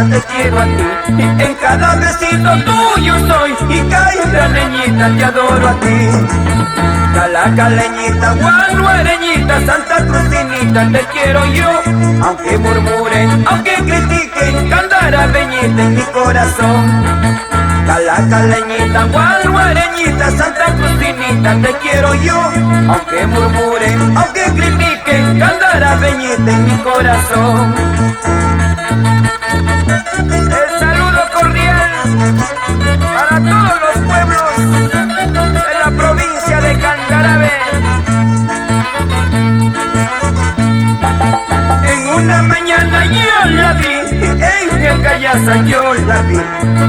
Te quiero a ti, en cada besito tuyo soy, y caída leñita te adoro a ti. Calacaleñita, guanuareñita, Santa Crucinita, te quiero yo. Aunque murmuren, aunque critiquen, candarabeñita en mi corazón. Calacaleñita, guanuareñita, Santa Crucinita, te quiero yo. Aunque murmuren, aunque critiquen, candarabeñita en mi corazón. El saludo cordial para todos los pueblos de la provincia de Candarave. En una mañana yo la vi, en Callaza yo la vi,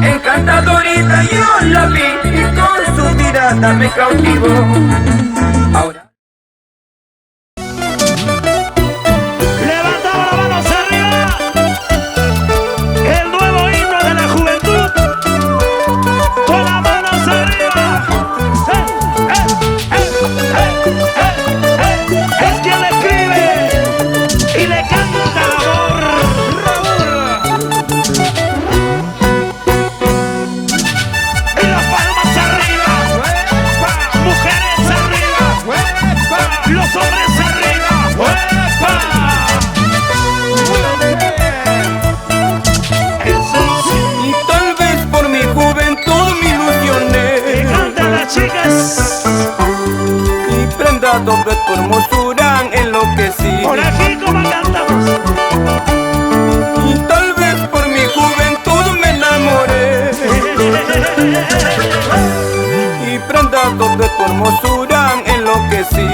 encantadorita yo la vi, y con su mirada me cautivó. Ahora doble tu hermosura enloquecí. Por aquí como cantamos. Y tal vez por mi juventud me enamoré. Y prendado de tu hermosura enloquecí.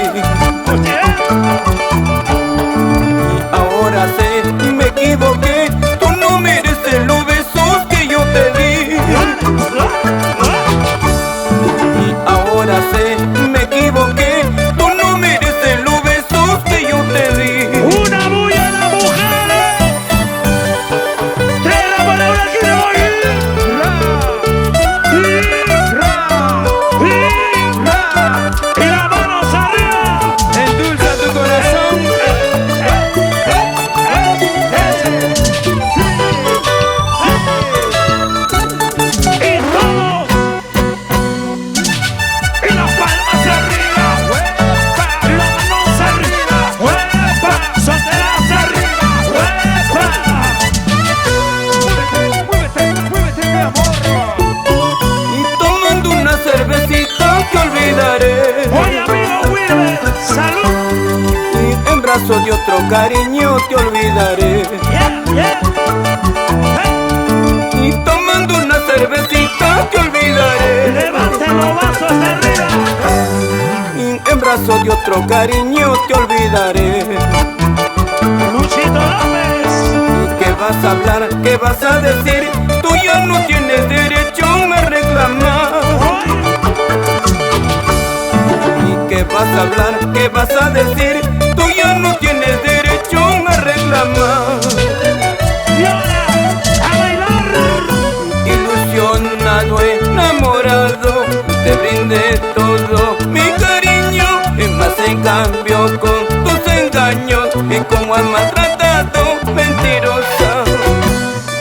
Y ahora sé, me equivoqué, tú no mereces los besos que yo te di. Y ahora sé, me equivoqué, de otro cariño te olvidaré. Y tomando una cervecita te olvidaré. Levante los vasos arriba. Y en brazos de otro cariño te olvidaré. Luchito López. ¿Y qué vas a hablar? ¿Qué vas a decir? Tú ya no tienes derecho a reclamar. ¿Y qué vas a hablar? ¿Qué vas a decir? Tú ya no tienes derecho a reclamar. Y ahora a bailar. Ilusionado, enamorado, te brindé todo mi cariño, y más en cambio con tus engaños y como has maltratado, mentirosa.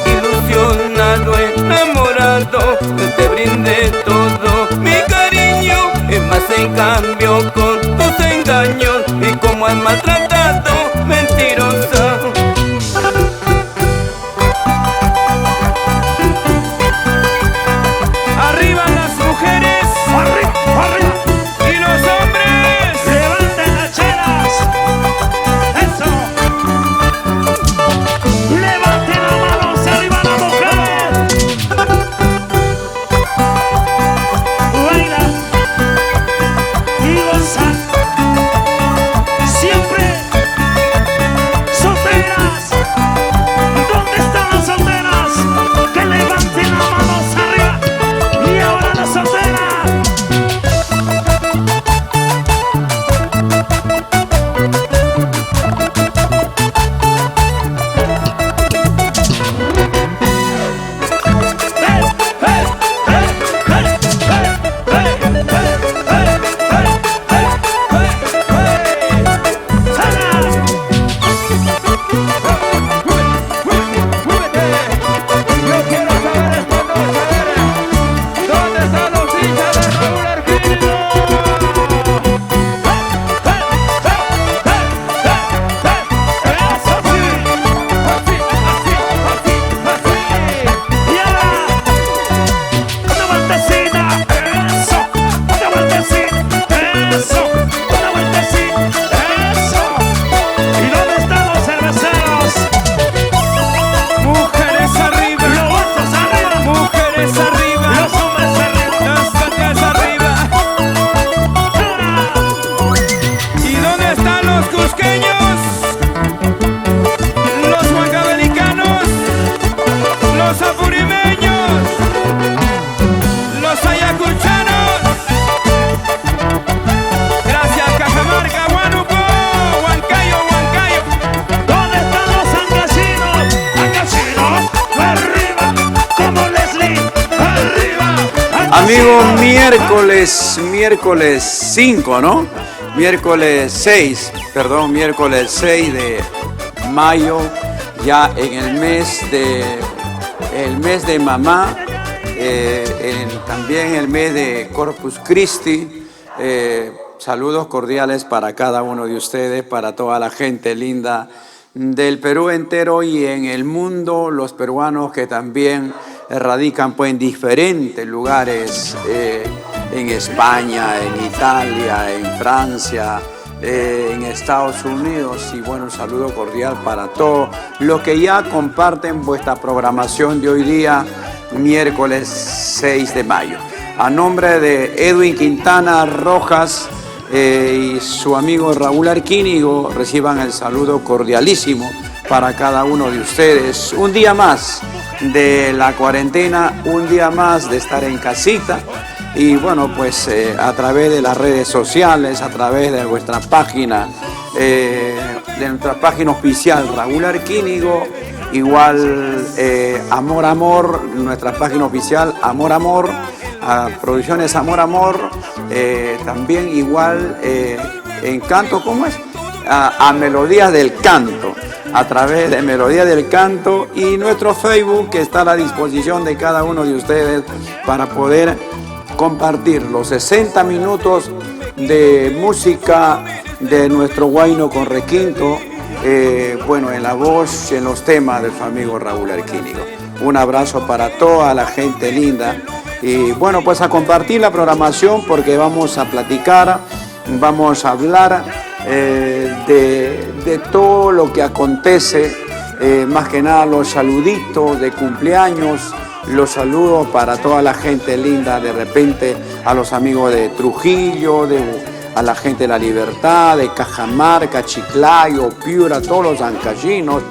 Ilusionado, enamorado, te brindé todo mi cariño, y más en cambio con tus engaños y como has maltratado, mentirosa. Arriba las mujeres, Arriba, arriba. y los hombres. Levanten las chelas. Eso. Levanten las manos arriba la mujer. Baila. Y amigo, miércoles 5, ¿no? Miércoles 6 de mayo, ya en el mes de mamá, también el mes de Corpus Christi. Saludos cordiales para cada uno de ustedes, para toda la gente linda del Perú entero y en el mundo, los peruanos que también radican pues en diferentes lugares, en España, en Italia, en Francia, en Estados Unidos. Y bueno, un saludo cordial para todos los que ya comparten vuestra programación de hoy día, miércoles 6 de mayo. A nombre de Edwin Quintana Rojas y su amigo Raúl Arquínigo, reciban el saludo cordialísimo para cada uno de ustedes. Un día más de la cuarentena, un día más de estar en casita. Y bueno, pues a través de las redes sociales, a través de nuestra página oficial Raúl Arquínigo, igual Amor, nuestra página oficial Amor, Producciones Amor, también igual en canto, ¿cómo es? A Melodías del Canto, a través de Melodías del Canto, y nuestro Facebook, que está a la disposición de cada uno de ustedes para poder compartir los 60 minutos de música de nuestro Huayno con requinto, bueno, en la voz y en los temas del amigo Raúl Arquínigo. Un abrazo para toda la gente linda. Y bueno, pues a compartir la programación, porque vamos a platicar, vamos a hablar de todo lo que acontece, más que nada los saluditos de cumpleaños, los saludos para toda la gente linda, de repente a los amigos de Trujillo, a la gente de La Libertad, de Cajamarca, Chiclayo, Piura, todos los ancayinos.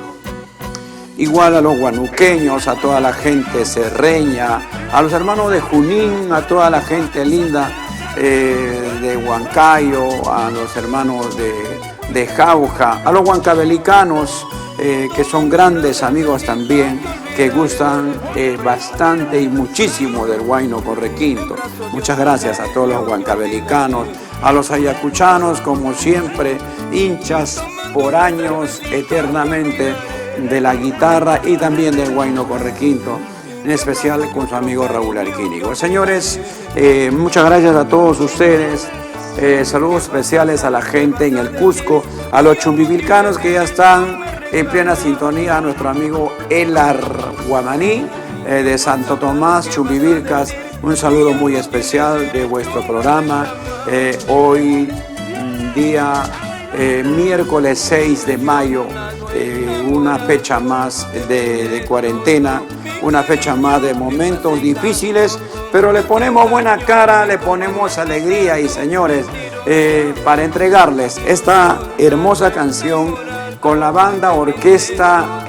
Igual a los guanuqueños, a toda la gente serreña, a los hermanos de Junín, a toda la gente linda de Huancayo, a los hermanos de Jauja, a los huancavelicanos, que son grandes amigos también, que gustan bastante y muchísimo del Huayno con requinto. Muchas gracias a todos los huancavelicanos, a los ayacuchanos, como siempre, hinchas por años, eternamente, de la guitarra y también del Huayno con requinto, en especial con su amigo Raúl Arquínigo. Señores, muchas gracias a todos ustedes. Saludos especiales a la gente en el Cusco, a los chumbivilcanos que ya están en plena sintonía, a nuestro amigo Elar Guamaní de Santo Tomás, Chumbivilcas. Un saludo muy especial de vuestro programa. Hoy, día miércoles 6 de mayo, una fecha más de cuarentena, una fecha más de momentos difíciles, pero le ponemos buena cara, le ponemos alegría. Y señores, para entregarles esta hermosa canción con la banda orquesta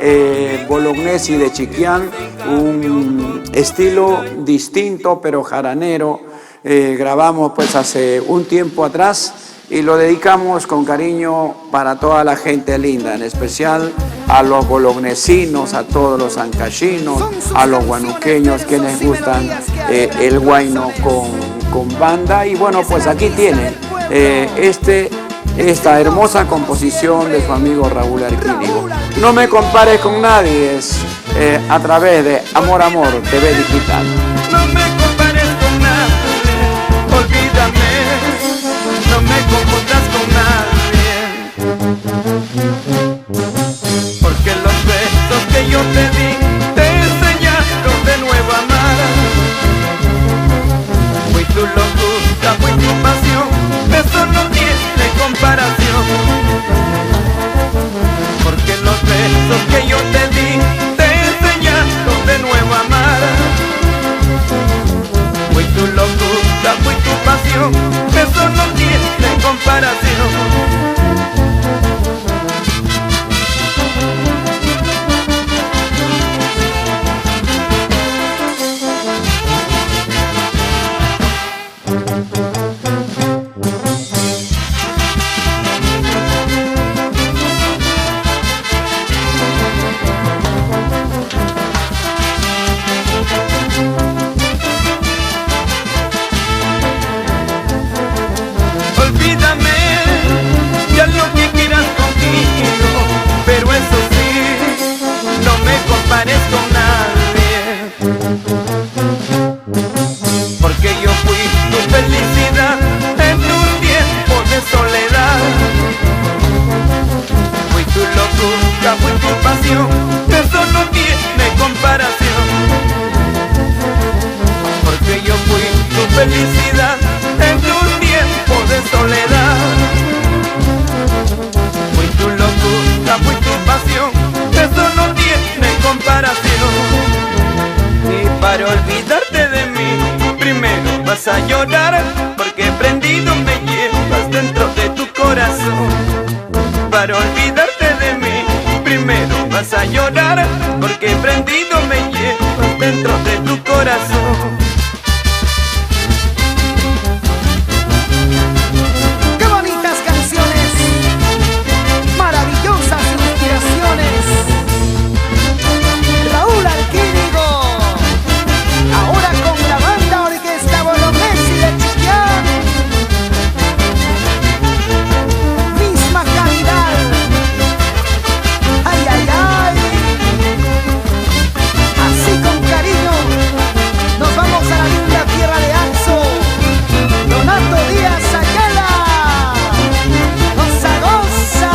Bolognesi de Chiquián, un estilo distinto pero jaranero, grabamos pues hace un tiempo atrás y lo dedicamos con cariño para toda la gente linda, en especial a los bolognesinos, a todos los ancachinos, a los guanuqueños que les gustan el huayno con banda. Y bueno, pues aquí tienen esta hermosa composición de su amigo Raúl Arquínigo. No me compares con nadie, es a través de Amor TV Digital. No me compares con nadie, olvídame, no me confundas con nadie, porque los besos que yo te di te enseñaron de nuevo a amar. Fui tu locura, fui tu pasión, eso no tiene comparación, porque los besos que yo te di te enseñaron de nuevo a amar. Fui tu locura, fui tu pasión, eso no tiene comparación. felicidad en tu tiempo de soledad. Fui tu locura, fui tu pasión, eso no tiene comparación. Y para olvidarte de mí, primero vas a llorar, porque prendido me llevas dentro de tu corazón. Para olvidarte de mí, primero vas a llorar, porque prendido me llevas dentro de tu corazón. ¡Qué bonitas canciones! ¡Maravillosas inspiraciones! Raúl Alquínigo, ahora con la banda Orquesta Bolognesi de Chillán. Misma calidad. ¡Ay, ay, ay! Así con cariño nos vamos a la linda tierra de Anzo. Donato Díaz Ayala, goza, goza.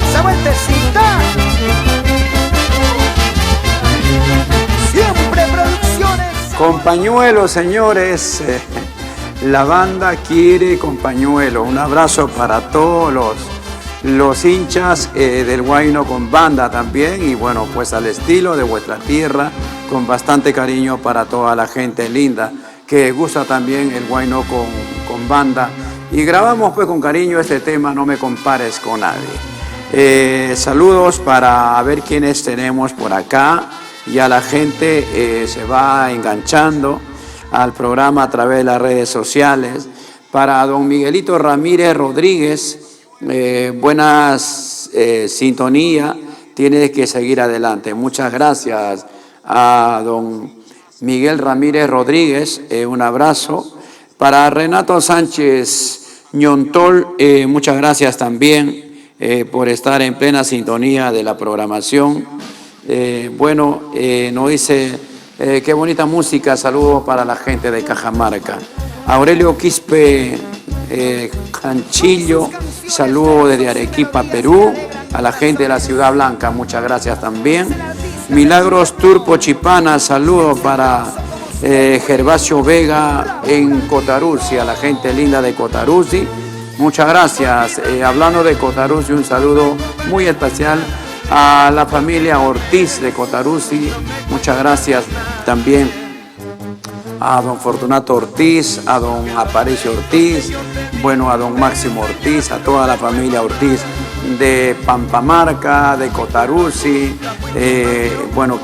Esa vueltecita. Siempre Producciones. Con pañuelo, señores. La banda quiere con pañuelo. Un abrazo para todos los hinchas del Huayno con banda también. Y bueno, pues al estilo de vuestra tierra, con bastante cariño para toda la gente linda que gusta también el Huayno con banda. Y grabamos pues con cariño este tema, No me compares con nadie. Saludos para ver quiénes tenemos por acá. Ya la gente se va enganchando al programa a través de las redes sociales. Para don Miguelito Ramírez Rodríguez, buenas sintonía, tienes que seguir adelante. Muchas gracias a don Miguel Ramírez Rodríguez, un abrazo. Para Renato Sánchez Ñontol, muchas gracias también por estar en plena sintonía de la programación. Nos dice, qué bonita música, saludos para la gente de Cajamarca. Aurelio Quispe Canchillo, saludos desde Arequipa, Perú, a la gente de la Ciudad Blanca, muchas gracias también. Milagros Turpo Chipana, saludos para Gervasio Vega en Cotaruzzi, a la gente linda de Cotaruzzi, muchas gracias. Hablando de Cotaruzzi, un saludo muy especial a la familia Ortiz de Cotaruzzi, muchas gracias también a don Fortunato Ortiz, a don Aparicio Ortiz, bueno, a don Máximo Ortiz, a toda la familia Ortiz de Pampamarca, de Cotaruzzi,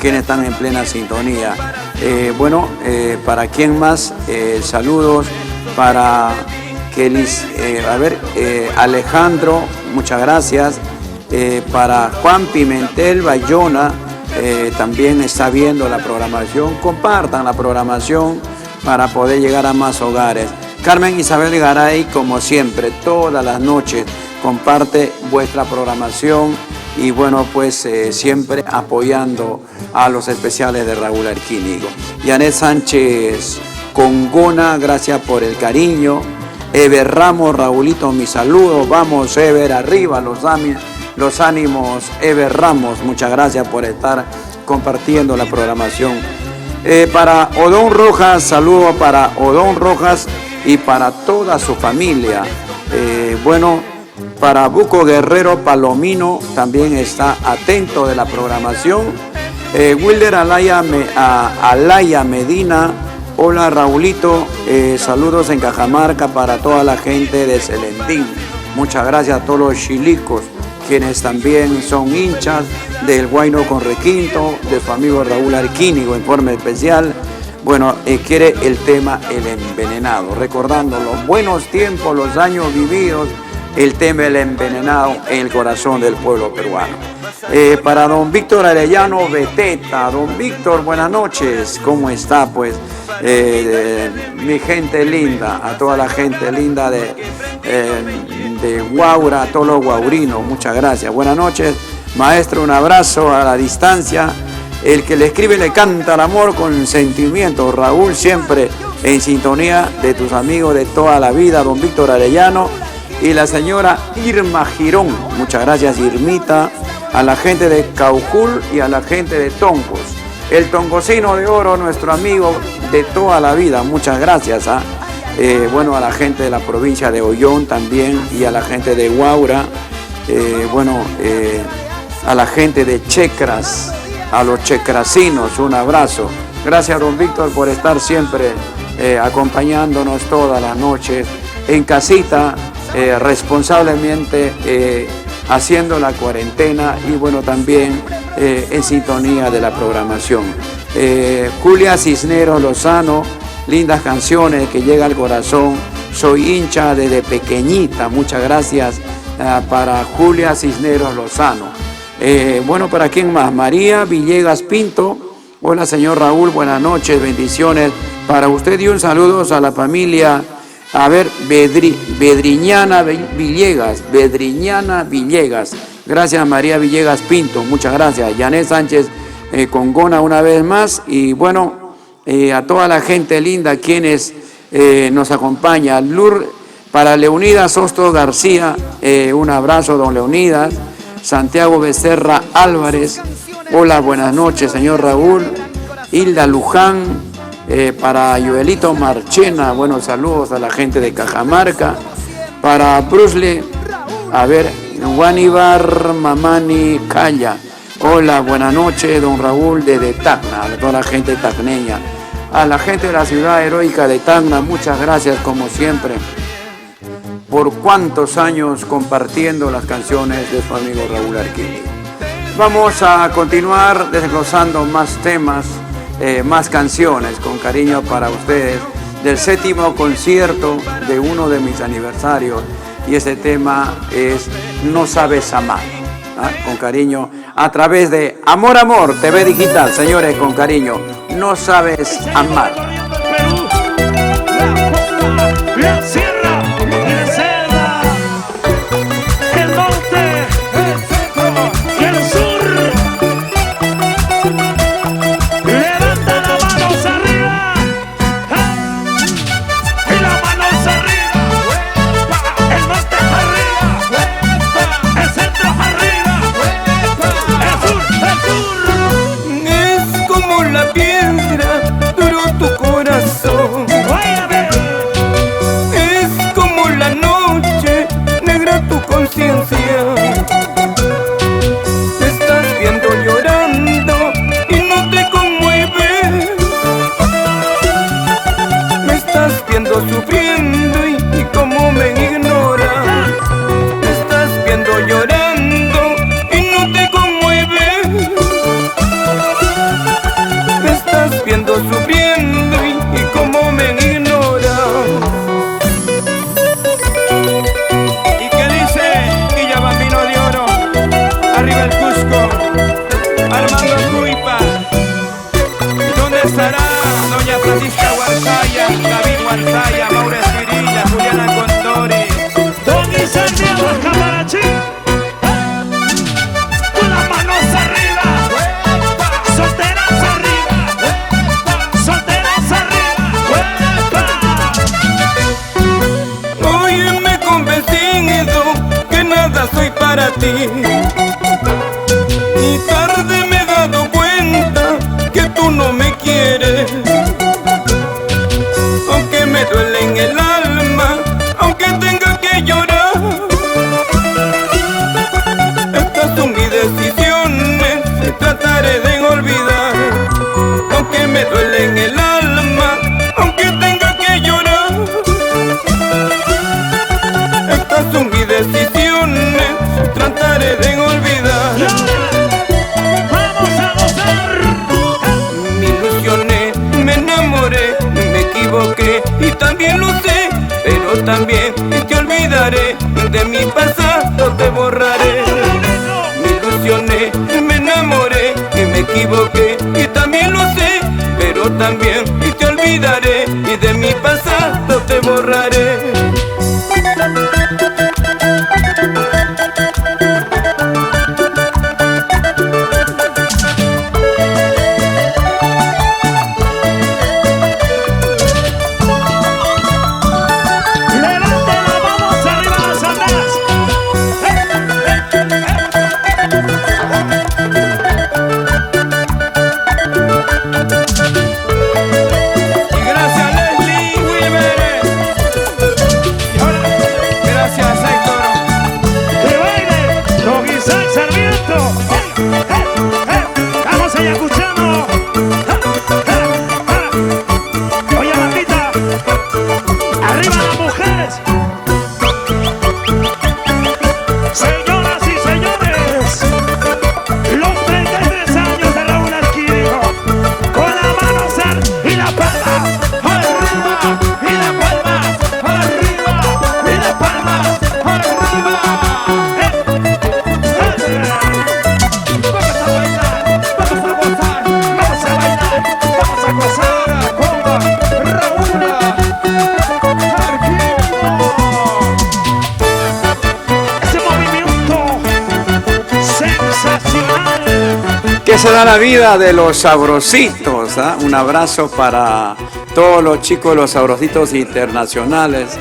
quienes están en plena sintonía. Para quién más, saludos para Alejandro, muchas gracias. Para Juan Pimentel Bayona, también está viendo la programación. Compartan la programación para poder llegar a más hogares. Carmen Isabel Garay, como siempre, todas las noches comparte vuestra programación y siempre apoyando a los especiales de Raúl Alquínigo. Yanet Sánchez Congona, gracias por el cariño. Ever Ramos, Raulito, mi saludo. Vamos, Ever, arriba los ánimos. Ever Ramos, muchas gracias por estar compartiendo la programación. Para Odón Rojas, saludo para Odón Rojas y para toda su familia. Para Buco Guerrero Palomino, también está atento de la programación. Wilder Alaya Medina, hola Raulito, saludos en Cajamarca para toda la gente de Celendín. Muchas gracias a todos los chilicos, quienes también son hinchas del Huayno con Requinto, de su amigo Raúl Alquínigo en forma especial. Quiere el tema El Envenenado, recordando los buenos tiempos, los años vividos, el tema El Envenenado en el corazón del pueblo peruano. Para don Víctor Arellano Beteta, don Víctor, buenas noches, ¿cómo está? Mi gente linda, a toda la gente linda de Guaura, a todos los guaurinos, muchas gracias. Buenas noches, maestro, un abrazo a la distancia. El que le escribe le canta el amor con sentimiento. Raúl, siempre en sintonía de tus amigos de toda la vida, don Víctor Arellano y la señora Irma Girón. Muchas gracias, Irmita, a la gente de Caujul y a la gente de Toncos. el Tongocino de Oro, nuestro amigo de toda la vida, muchas gracias. Bueno, a la gente de la provincia de Ollón también y a la gente de Huaura, a la gente de Checras, a los checrasinos, un abrazo. Gracias, don Víctor, por estar siempre acompañándonos todas las noches en casita, responsablemente haciendo la cuarentena y bueno, también en sintonía de la programación. Julia Cisneros Lozano, lindas canciones que llega al corazón. Soy hincha desde pequeñita, muchas gracias para Julia Cisneros Lozano. Bueno, ¿para quién más? María Villegas Pinto. Hola, señor Raúl, buenas noches, bendiciones para usted y un saludo a la familia, Bedriñana Villegas, Gracias, María Villegas Pinto, muchas gracias. Yanet Sánchez Congona una vez más y bueno, a toda la gente linda quienes nos acompaña. Para Leonidas Hostos García, un abrazo, don Leonidas. Santiago Becerra Álvarez, hola, buenas noches, señor Raúl. Hilda Luján, para Joelito Marchena, buenos saludos a la gente de Cajamarca. Para Bruce, Guanibar Mamani Calla, hola, buenas noches, don Raúl desde Tacna, a toda la gente tacneña. A la gente de la ciudad heroica de Tacna, muchas gracias como siempre por cuántos años compartiendo las canciones de su amigo Raúl Arquímedes. Vamos a continuar desglosando más temas, más canciones con cariño para ustedes del 7º concierto de uno de mis aniversarios y ese tema es No Sabes Amar, con cariño a través de Amor Amor TV Digital, señores, con cariño, No Sabes Amar. La sierra, la selva, el norte, el centro y el sur. Levanta las manos arriba y las manos arriba. El norte arriba, el centro arriba, el sur, Es como la piedra, duro tu corazón. Es como la noche, negra tu conciencia. Te estás viendo llorando y no te conmueves. Me estás viendo sufriendo y como me ignoras. Me estás viendo llorando y no te conmueves. Me estás viendo sufriendo y como me ignoras. ¿Y qué dice Quilla Bambino de Oro? Arriba el Cusco, Armando Cuipa. ¿Dónde estará doña Francisca Guarzaya, David Guarzaya, Maura Espirilla, Juliana Condori? Don Santiago Camarachi. Con las manos arriba, solteras arriba, solteras arriba. Hoy me he convencido que nada soy para ti. Y tarde me he dado cuenta que tú no me quieres. Aunque me duele en el alma, aunque tenga que llorar. Estas son mis decisiones y trataré de olvidar. Aunque me duele en el alma, aunque tenga que llorar. Estas son mis decisiones, trataré de olvidar. Vamos a gozar. Me ilusioné, me enamoré, me equivoqué y también lo sé, pero también te olvidaré, de mi pasado te borraré. Me ilusioné, me enamoré y me equivoqué y también lo sé, pero también te olvidaré y de mi pasado te borraré. Levante las manos arriba las alas. Vamos allá escuchando. Oye, bandita, arriba las mujeres. Señoras y señores, los 33 años de Raúl Alquírico, con la mano sal y la palma arriba, y la palma arriba, y la palma arriba. Vamos a bailar, vamos a bailar, vamos a gozar con Raúl Alquírico. Ese movimiento sensacional. ¿Qué se da la vida de los sabrositos? Un abrazo para todos los chicos de los sabrositos internacionales.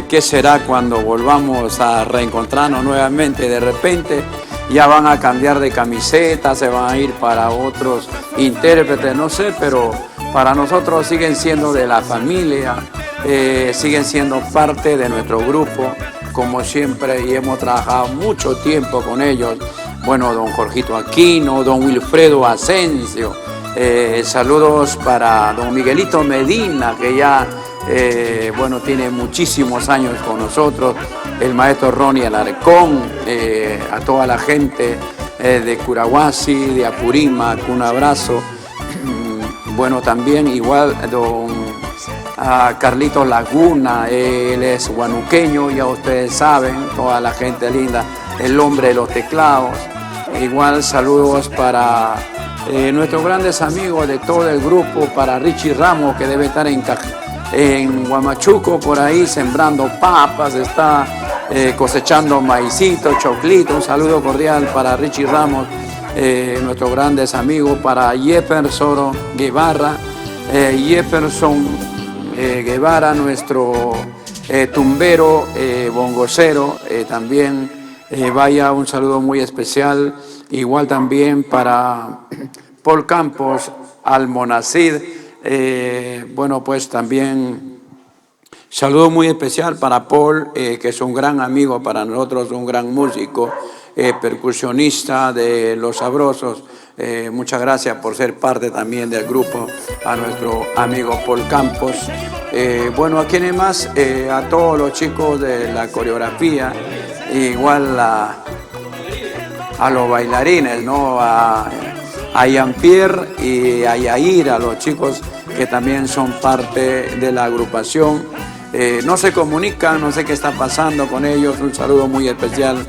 ¿Qué será cuando volvamos a reencontrarnos nuevamente? De repente ya van a cambiar de camiseta, se van a ir para otros intérpretes, no sé, pero para nosotros siguen siendo de la familia, siguen siendo parte de nuestro grupo, como siempre, y hemos trabajado mucho tiempo con ellos. Bueno, don Jorgito Aquino, don Wilfredo Asensio, saludos para don Miguelito Medina, que ya, bueno, tiene muchísimos años con nosotros, el maestro Ronnie Alarcón, a toda la gente de Curahuasi, de Apurímac, un abrazo. Bueno, también igual a Carlitos Laguna, él es guanuqueño, ya ustedes saben, toda la gente linda, el hombre de los teclados. Igual saludos para nuestros grandes amigos de todo el grupo, para Richie Ramos, que debe estar en Huamachuco, por ahí sembrando papas, está cosechando maicito, choclito. Un saludo cordial para Richie Ramos, nuestros grandes amigos, para Jefferson Guevara, Guevara, nuestro tumbero, bongocero, también vaya un saludo muy especial, igual también para Paul Campos, Almonacid, bueno, pues también saludo muy especial para Paul, que es un gran amigo para nosotros, un gran músico, percusionista de Los Sabrosos. Muchas gracias por ser parte también del grupo, a nuestro amigo Paul Campos. Bueno, ¿a quiénes más? A todos los chicos de la coreografía, igual a los bailarines, ¿no? A Jean-Pierre y a Yair, a los chicos que también son parte de la agrupación. No se comunican, no sé qué está pasando con ellos. Un saludo muy especial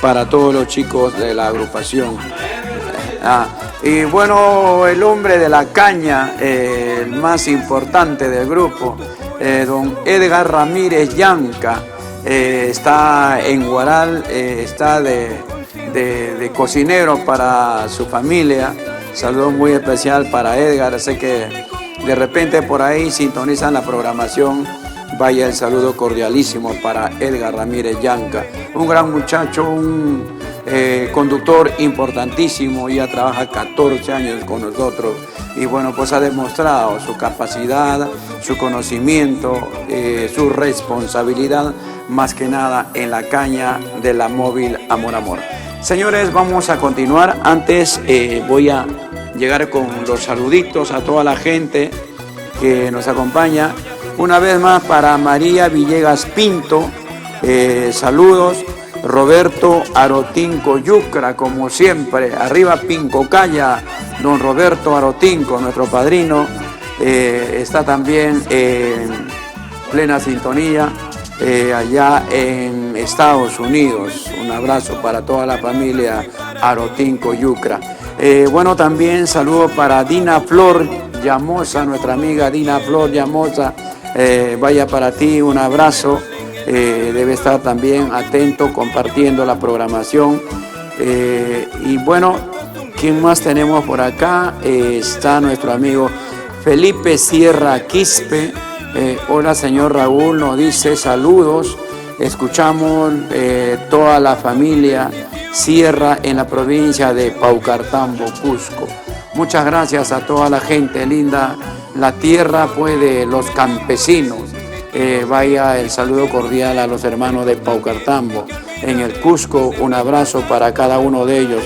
para todos los chicos de la agrupación. Y bueno, el hombre de la caña, el más importante del grupo, don Edgar Ramírez Yanca, está en Guaral, está de cocinero para su familia. Saludo muy especial para Edgar, sé que de repente por ahí sintonizan la programación. Vaya el saludo cordialísimo para Edgar Ramírez Yanca, un gran muchacho, un conductor importantísimo, ya trabaja 14 años con nosotros y bueno, pues ha demostrado su capacidad, su conocimiento, su responsabilidad, más que nada en la caña de la móvil Amor Amor. Señores, vamos a continuar. Antes voy a llegar con los saluditos a toda la gente que nos acompaña. Una vez más para María Villegas Pinto, saludos. Roberto Arotinco Yucra, como siempre, arriba Pincocaya, don Roberto Arotinco, nuestro padrino, está también en plena sintonía allá en Estados Unidos. Un abrazo para toda la familia Arotinco Yucra. Bueno, también saludo para Dina Flor Llamosa, nuestra amiga Dina Flor Llamosa, vaya para ti, un abrazo. Debe estar también atento, compartiendo la programación. Y bueno, ¿quién más tenemos por acá? Está nuestro amigo Felipe Sierra Quispe. Hola, señor Raúl, nos dice saludos. Escuchamos toda la familia Sierra en la provincia de Paucartambo, Cusco. Muchas gracias a toda la gente linda, la tierra pues de los campesinos. Vaya el saludo cordial a los hermanos de Paucartambo en el Cusco, un abrazo para cada uno de ellos.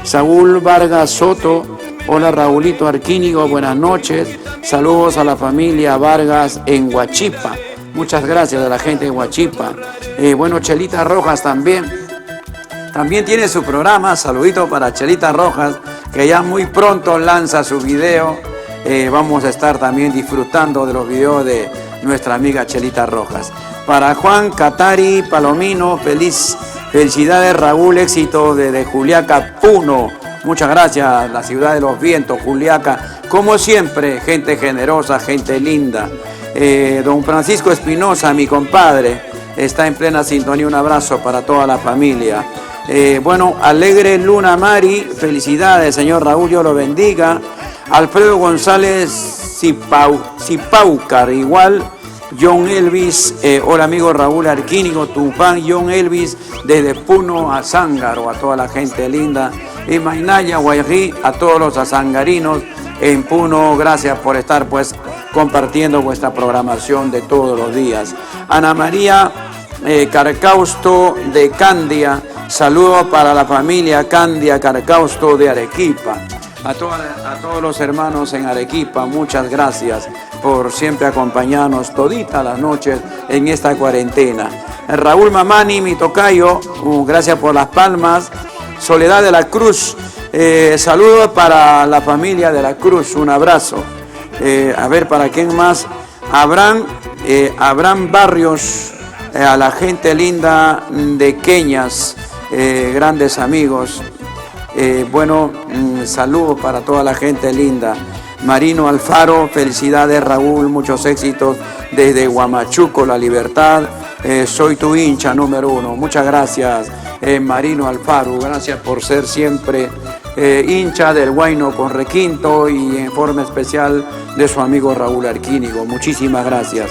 Saúl Vargas Soto, hola Raulito Arquínigo, buenas noches. Saludos a la familia Vargas en Huachipa. Muchas gracias a la gente de Huachipa. Bueno, Chelita Rojas también tiene su programa. Saludito para Chelita Rojas, que ya muy pronto lanza su video. Vamos a estar también disfrutando de los videos de nuestra amiga Chelita Rojas. Para Juan Catari Palomino, felicidades Raúl, éxito desde Juliaca, Puno. Muchas gracias, la ciudad de los vientos, Juliaca. Como siempre, gente generosa, gente linda. Don Francisco Espinosa, mi compadre, está en plena sintonía. Un abrazo para toda la familia. Bueno, Alegre Luna Mari, felicidades, señor Raúl, Dios lo bendiga. Alfredo González Zipaucar, igual. John Elvis, hola amigo Raúl Arquínigo, tu fan John Elvis, desde Puno a Zángaro, a toda la gente linda. Y Mainaya, Guayrí, a todos los azangarinos en Puno, gracias por estar pues compartiendo vuestra programación de todos los días. Ana María Carcausto de Candia, saludos para la familia Candia Carcausto de Arequipa. A todos los hermanos en Arequipa, muchas gracias por siempre acompañarnos toditas las noches en esta cuarentena. Raúl Mamani, mi tocayo, gracias por las palmas. Soledad de la Cruz, saludos para la familia de la Cruz, un abrazo. A ver, ¿para quién más? Abraham Barrios, a la gente linda de Queñas, grandes amigos. Bueno, saludos para toda la gente linda. Marino Alfaro, felicidades Raúl, muchos éxitos desde Huamachuco, La Libertad. Soy tu hincha número 1. Muchas gracias, Marino Alfaro. Gracias por ser siempre hincha del Huayno con Requinto y en forma especial de su amigo Raúl Arquínigo. Muchísimas gracias.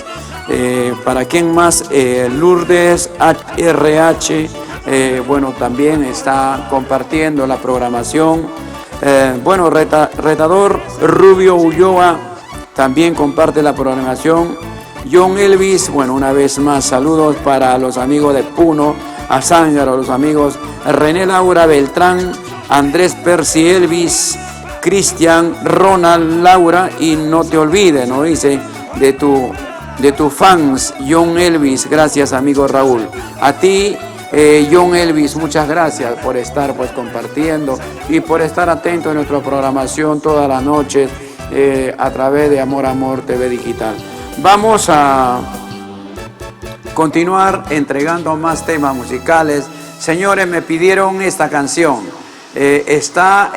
¿Para quién más? Lourdes RH. Bueno, también está compartiendo la programación. Bueno, Retador Rubio Ulloa también comparte la programación. John Elvis, bueno, una vez más, saludos para los amigos de Puno, a Zángaro, los amigos René Laura Beltrán, Andrés Percy Elvis, Cristian, Ronald Laura, y no te olvides, ¿no? Dice, de tu fans, John Elvis. Gracias, amigo Raúl. A ti, John Elvis, muchas gracias por estar pues compartiendo y por estar atento a nuestra programación todas las noches a través de Amor Amor TV Digital. Vamos a continuar entregando más temas musicales. Señores, me pidieron esta canción. Está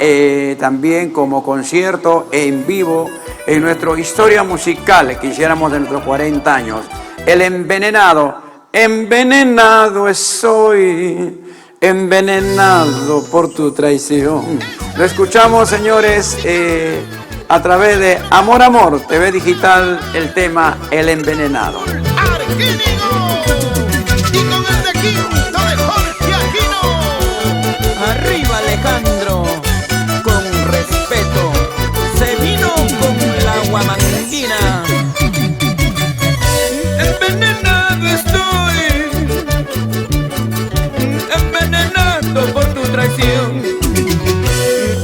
también como concierto en vivo en nuestra historia musical que hiciéramos de nuestros 40 años. El Envenenado. Envenenado estoy, envenenado por tu traición. Lo escuchamos, señores, a través de Amor Amor TV Digital, el tema El Envenenado. Arquínigo, y con el requinto de Jorge Aquino. Arriba Alejandro, con respeto, se vino con la guamanguina. Envenenado estoy, envenenado por tu traición,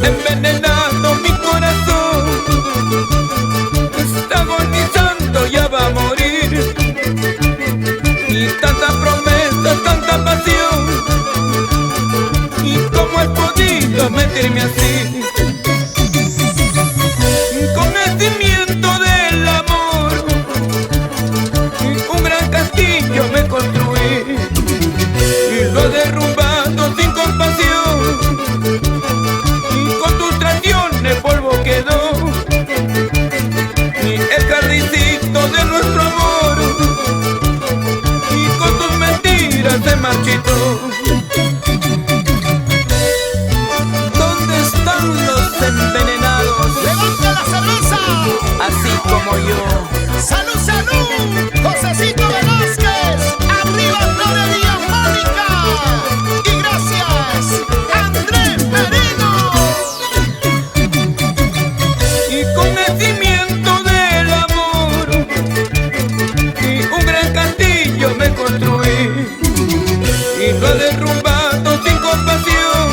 envenenado mi corazón, está agonizando, ya va a morir. Y tanta promesa, tanta pasión, y cómo has podido mentirme así. Con el cimiento del amor, un gran castillo me construí y lo he derrumbado sin compasión, y con tus traiciones polvo quedó, y el jardincito de nuestro amor, y con tus mentiras se marchitó. ¿Dónde están los envenenados? ¡Levanta la cerveza! Así como yo. ¡Salud, salud! ¡Josecito Velázquez! ¡Arriba Flores Diamónica! ¡Y gracias, Andrés Merino! Y con el cimiento del amor, y un gran castillo me construí, y lo he derrumbado sin compasión,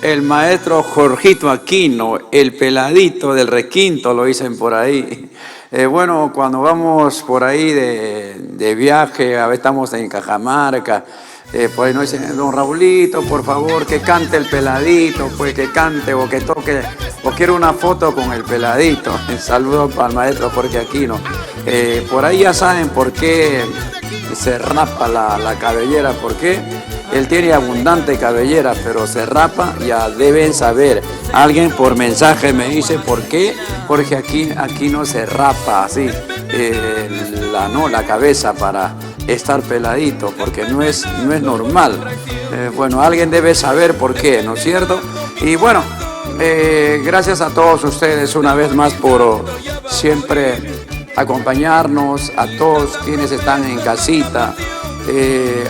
el maestro Jorgito Aquino, el peladito del requinto, lo dicen por ahí. Bueno, cuando vamos por ahí de viaje, a veces estamos en Cajamarca, por ahí nos dicen, don Raulito, por favor, que cante el peladito, pues que cante o que toque, o quiero una foto con el peladito. Saludos para el maestro Jorge Aquino. Por ahí ya saben por qué se rapa la cabellera, por qué. Él tiene abundante cabellera, pero se rapa, ya deben saber. Alguien por mensaje me dice, ¿por qué? Porque aquí no se rapa así la cabeza para estar peladito, porque no es normal. Bueno, alguien debe saber por qué, ¿no es cierto? Y bueno, gracias a todos ustedes una vez más por siempre acompañarnos, a todos quienes están en casita.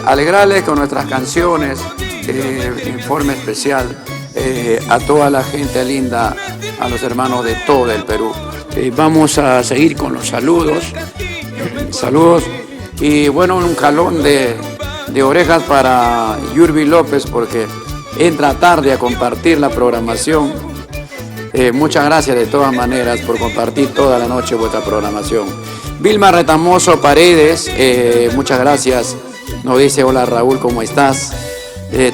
Alegrarles con nuestras canciones, en forma especial a toda la gente linda, a los hermanos de todo el Perú. Vamos a seguir con los saludos y bueno, un jalón de orejas para Yurbi López porque entra tarde a compartir la programación. Muchas gracias de todas maneras por compartir toda la noche vuestra programación. Vilma Retamoso Paredes, muchas gracias. Nos dice, hola Raúl, ¿cómo estás?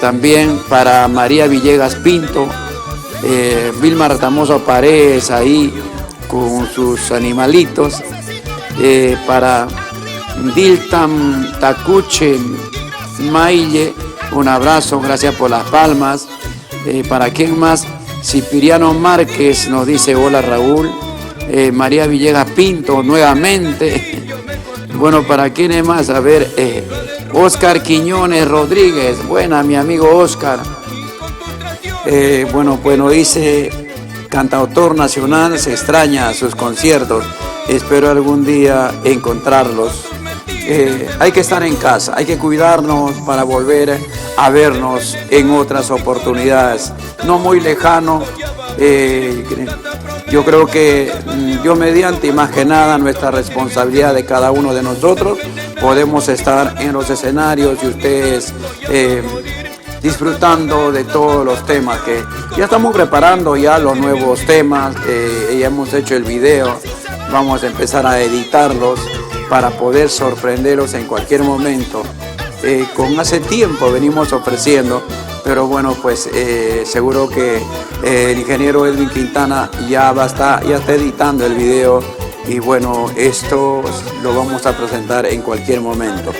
También para María Villegas Pinto, Vilma Retamoso Paredes ahí con sus animalitos. Para Diltam Tacuche Maille, un abrazo, gracias por las palmas. ¿Para quién más? Cipiriano Márquez nos dice, hola Raúl. María Villegas Pinto nuevamente. Bueno, ¿para quién más? A ver, Oscar Quiñones Rodríguez. Buena, mi amigo Oscar. Bueno, dice, cantautor nacional, se extraña sus conciertos. Espero algún día encontrarlos. Hay que estar en casa, hay que cuidarnos para volver a vernos en otras oportunidades. No muy lejano. Yo creo que Dios mediante y más que nada nuestra responsabilidad de cada uno de nosotros, podemos estar en los escenarios y ustedes disfrutando de todos los temas que ya estamos preparando, ya los nuevos temas, ya hemos hecho el video, vamos a empezar a editarlos para poder sorprenderlos en cualquier momento. Con hace tiempo venimos ofreciendo, pero bueno, pues seguro que el ingeniero Edwin Quintana ya está editando el video y bueno, esto lo vamos a presentar en cualquier momento.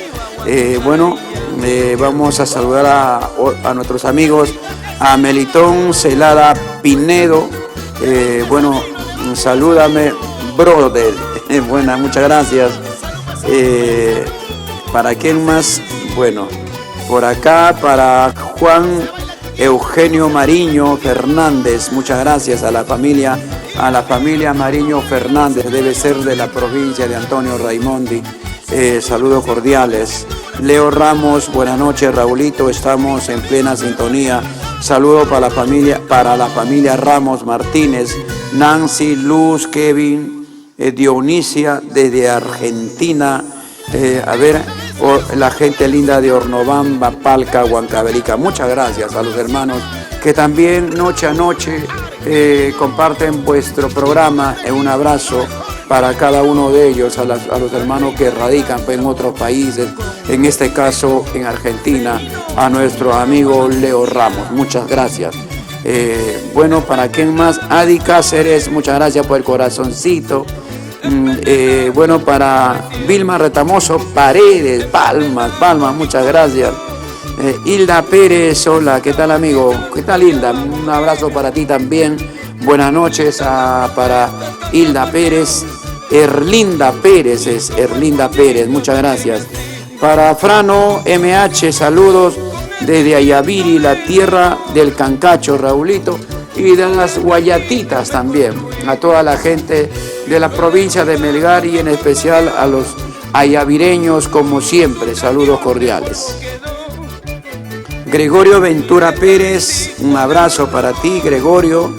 Vamos a saludar a nuestros amigos, a Melitón Celada Pinedo. Salúdame, brother. Buena, muchas gracias. ¿Para quién más? Bueno, por acá para Juan Eugenio Mariño Fernández, muchas gracias a la familia Mariño Fernández, debe ser de la provincia de Antonio Raimondi. Saludos cordiales. Leo Ramos, buenas noches Raulito, estamos en plena sintonía. Saludos para la familia Ramos Martínez, Nancy, Luz, Kevin, Dionisia desde Argentina. La gente linda de Hornobamba, Palca, Huancavelica. Muchas gracias a los hermanos que también noche a noche comparten vuestro programa. Un abrazo para cada uno de ellos, a los hermanos que radican en otros países, en este caso en Argentina, a nuestro amigo Leo Ramos. Muchas gracias. ¿Para quién más? Adi Cáceres, muchas gracias por el corazoncito. Para Vilma Retamoso Paredes, palmas, muchas gracias. Hilda Pérez, hola, ¿qué tal amigo? ¿Qué tal Hilda? Un abrazo para ti también. Buenas noches para Hilda Pérez. Erlinda Pérez, muchas gracias. Para Frano MH, saludos desde Ayaviri, la tierra del Cancacho, Raulito, y de las Guayatitas también. A toda la gente de la provincia de Melgar y en especial a los ayavireños, como siempre, saludos cordiales. Gregorio Ventura Pérez, un abrazo para ti, Gregorio.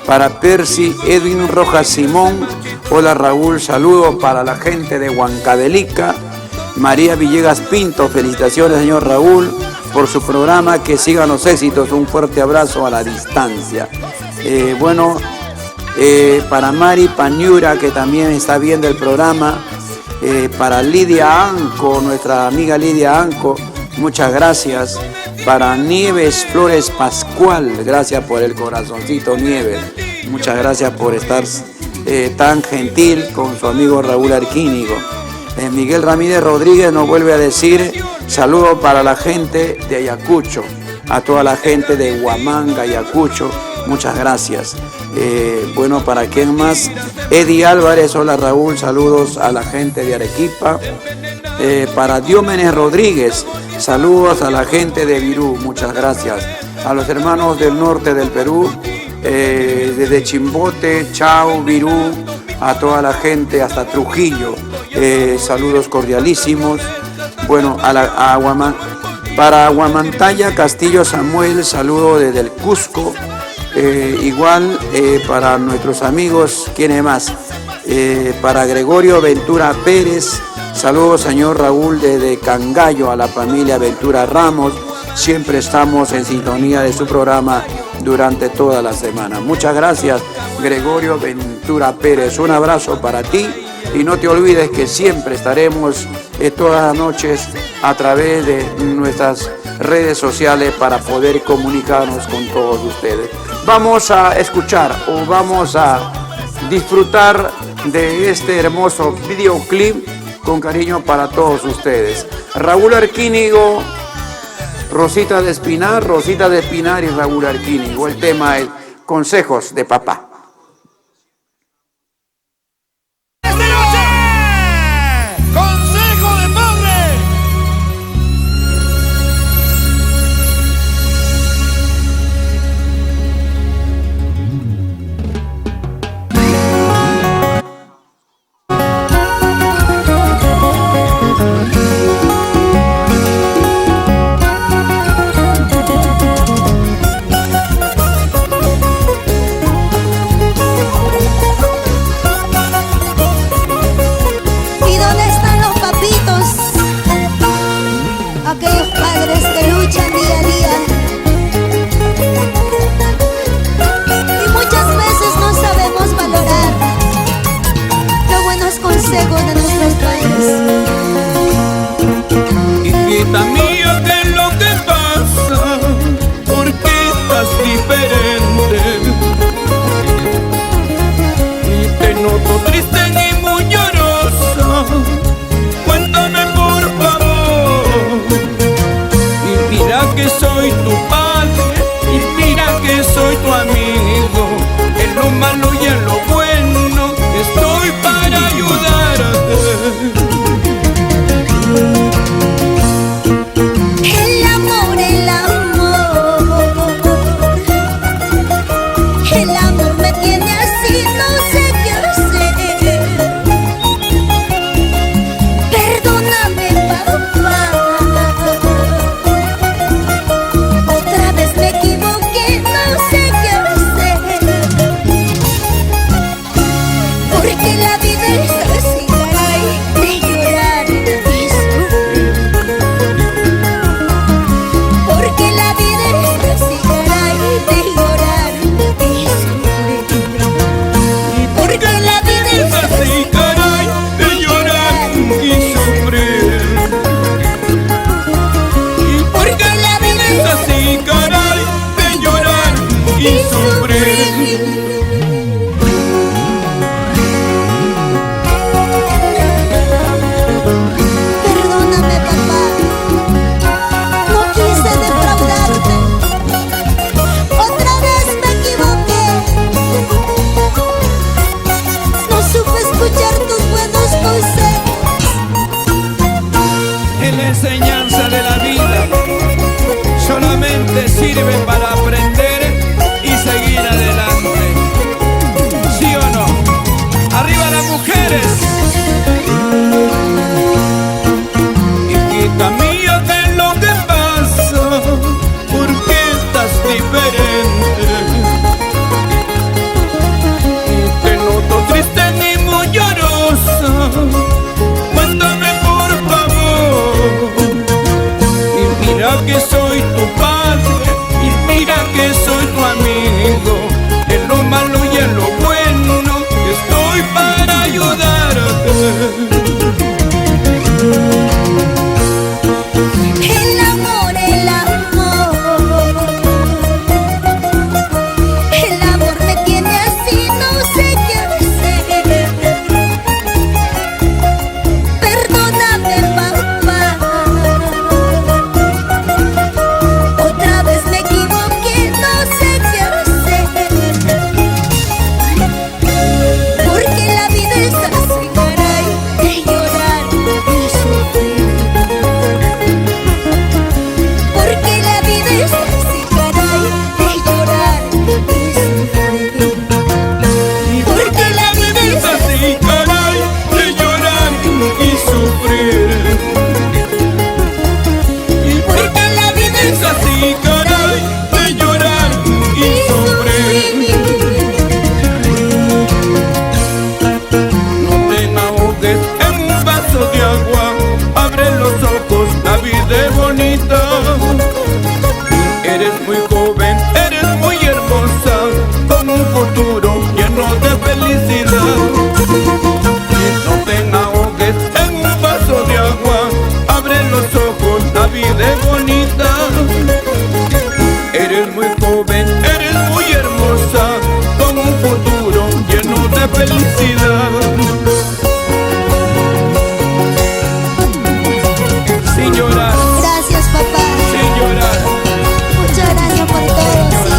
Para Percy Edwin Rojas Simón, hola Raúl, saludos para la gente de Huancavelica. María Villegas Pinto, felicitaciones señor Raúl. por su programa, que sigan los éxitos. Un fuerte abrazo a la distancia. Para Mari Pañura, que también está viendo el programa, para Lidia Anco, nuestra amiga Lidia Anco, muchas gracias. Para Nieves Flores Pascual, gracias por el corazoncito, Nieves. Muchas gracias por estar tan gentil con su amigo Raúl Arquínigo. Miguel Ramírez Rodríguez nos vuelve a decir saludos para la gente de Ayacucho, a toda la gente de Huamanga, Ayacucho, muchas gracias. ¿Para quién más? Eddie Álvarez, hola Raúl, saludos a la gente de Arequipa. Para Diómenes Rodríguez, saludos a la gente de Virú, muchas gracias. A los hermanos del norte del Perú, desde Chimbote, Chao, Virú, a toda la gente hasta Trujillo, saludos cordialísimos. Para Huamantaya Castillo Samuel, saludo desde el Cusco. Para nuestros amigos, ¿quién más? Para Gregorio Ventura Pérez, saludos señor Raúl desde Cangallo, a la familia Ventura Ramos. Siempre estamos en sintonía de su programa durante toda la semana. Muchas gracias, Gregorio Ventura Pérez. Un abrazo para ti y no te olvides que siempre estaremos todas las noches a través de nuestras redes sociales para poder comunicarnos con todos ustedes. Vamos a escuchar o vamos a disfrutar de este hermoso videoclip con cariño para todos ustedes. Raúl Arquínigo, Rosita de Espinar y Raúl Arquínigo. El tema es Consejos de Papá. que soy tu padre y mira que soy tu amigo. En lo malo y en lo bueno estoy para ayudarte. El amor, el amor me tiene así, no sé qué hacer. Perdóname, papá, otra vez me equivoqué, no sé qué hacer. Porque la vida es así, caray, de llorar y sufrir. Porque la vida es así, caray, de llorar y sufrir. Porque la vida es así, caray, de llorar y sufrir. porque la vida Es así, caray, de llorar y sufrir. No te ahogues en un vaso de agua, abre los ojos, la vida es bonita. Eres muy joven, eres muy hermosa, con un futuro lleno de felicidad. No te ahogues en un vaso de agua, abre los ojos, la vida es bonita. Eres muy joven, eres muy hermosa, con un futuro lleno de felicidad. Sin llorar, Gracias, papá. sin llorar. Muchas gracias por todo, sí.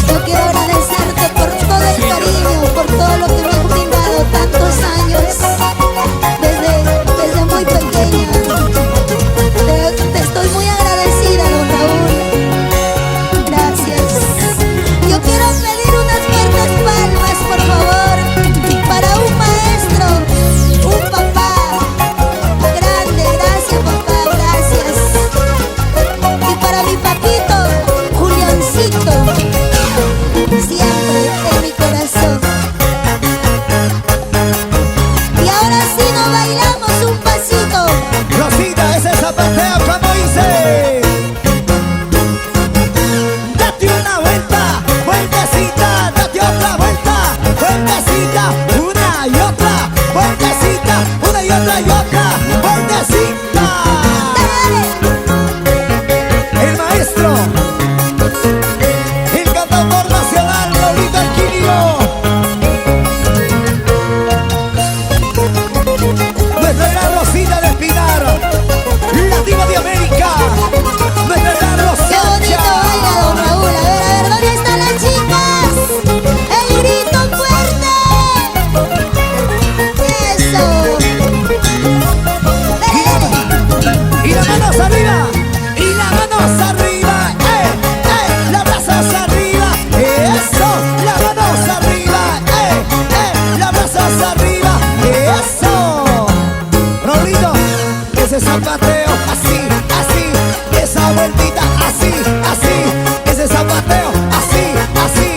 Yo quiero agradecerte por todo el cariño, por todo lo que me has brindado tantos años, desde muy pequeña. Te estoy muy agradecida, don Raúl. Gracias. Yo quiero pedir unas fuertes palmas, por favor, para un maestro, un papá grande. Gracias, papá, gracias. Y para mi papito, Juliancito, siempre en mi corazón. Y ahora sí nos bailamos un pasito. Rosita, ese zapateo como dice. Date una vuelta, vueltecita, date otra vuelta, vueltecita, una y otra, vueltecita, una y otra y otra, vueltecita. El maestro, el cantautor nacional, Raulito Alquilio. Nuestra gran Rosita de Espinar, Latino de América. Nuestra gran Qué bonito Rosita. baila, don Raúl. A ver, ¿dónde están las chicas? ¡El grito fuerte! ¡Eso! Dale, Y las manos arriba, y las manos arriba, las brazos arriba, eso, las manos arriba, las brazos arriba, eso. Rolito, ese zapateo, así, así, esa vueltita, así, así, ese zapateo, así, así,